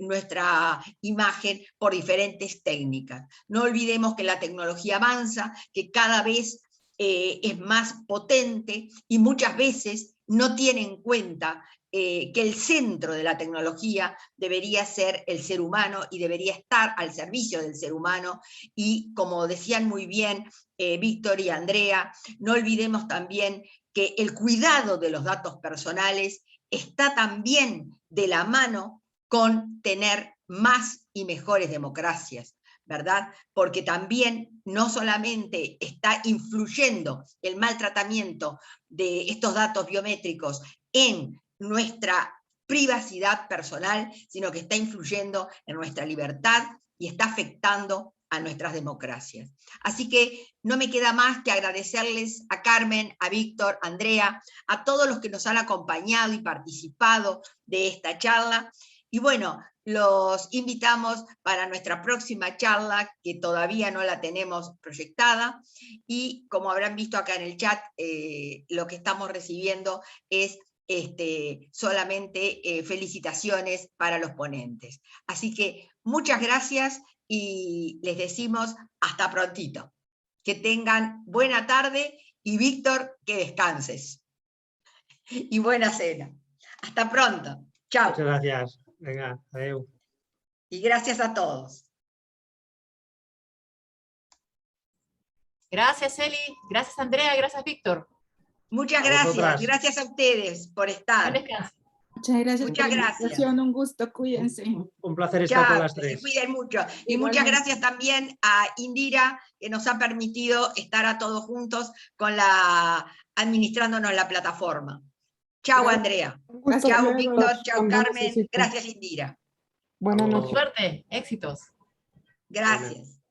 Speaker 1: nuestra imagen por diferentes técnicas. No olvidemos que la tecnología avanza, que cada vez es más potente y muchas veces no tiene en cuenta que el centro de la tecnología debería ser el ser humano y debería estar al servicio del ser humano, y como decían muy bien Víctor y Andrea, no olvidemos también que el cuidado de los datos personales está también de la mano con tener más y mejores democracias, ¿verdad? Porque también no solamente está influyendo el maltratamiento de estos datos biométricos en nuestra privacidad personal, sino que está influyendo en nuestra libertad y está afectando a nuestras democracias. Así que no me queda más que agradecerles a Carmen, a Víctor, a Andrea, a todos los que nos han acompañado y participado de esta charla. Y bueno, los invitamos para nuestra próxima charla, que todavía no la tenemos proyectada, y como habrán visto acá en el chat, lo que estamos recibiendo es solamente felicitaciones para los ponentes. Así que muchas gracias y les decimos hasta prontito. Que tengan buena tarde y Víctor, que descanses. Y buena cena. Hasta pronto. Chao.
Speaker 2: Muchas gracias. Venga, adiós.
Speaker 1: Y gracias a todos.
Speaker 4: Gracias, Eli. Gracias, Andrea. Gracias, Víctor.
Speaker 1: Muchas
Speaker 2: A
Speaker 1: gracias.
Speaker 2: vosotras.
Speaker 1: Gracias a ustedes por
Speaker 4: Buen
Speaker 1: estar.
Speaker 4: descanso.
Speaker 3: Muchas gracias
Speaker 1: Muchas
Speaker 3: por la
Speaker 1: gracias.
Speaker 3: invitación, un gusto, cuídense.
Speaker 2: Un placer estar con
Speaker 1: Chao,
Speaker 2: las
Speaker 1: que se
Speaker 2: tres.
Speaker 1: cuiden mucho. Y
Speaker 3: Igualmente.
Speaker 1: muchas gracias también a Indira, que nos ha permitido estar a todos juntos con administrándonos la plataforma. Chao,
Speaker 3: Gracias.
Speaker 1: Andrea.
Speaker 5: Un gusto,
Speaker 1: Chao,
Speaker 5: luego,
Speaker 1: Víctor. Chao,
Speaker 5: cuando
Speaker 1: Carmen.
Speaker 5: necesiten.
Speaker 1: Gracias, Indira.
Speaker 5: Buenas
Speaker 2: Hasta luego.
Speaker 5: noches.
Speaker 4: Suerte, éxitos.
Speaker 1: Gracias.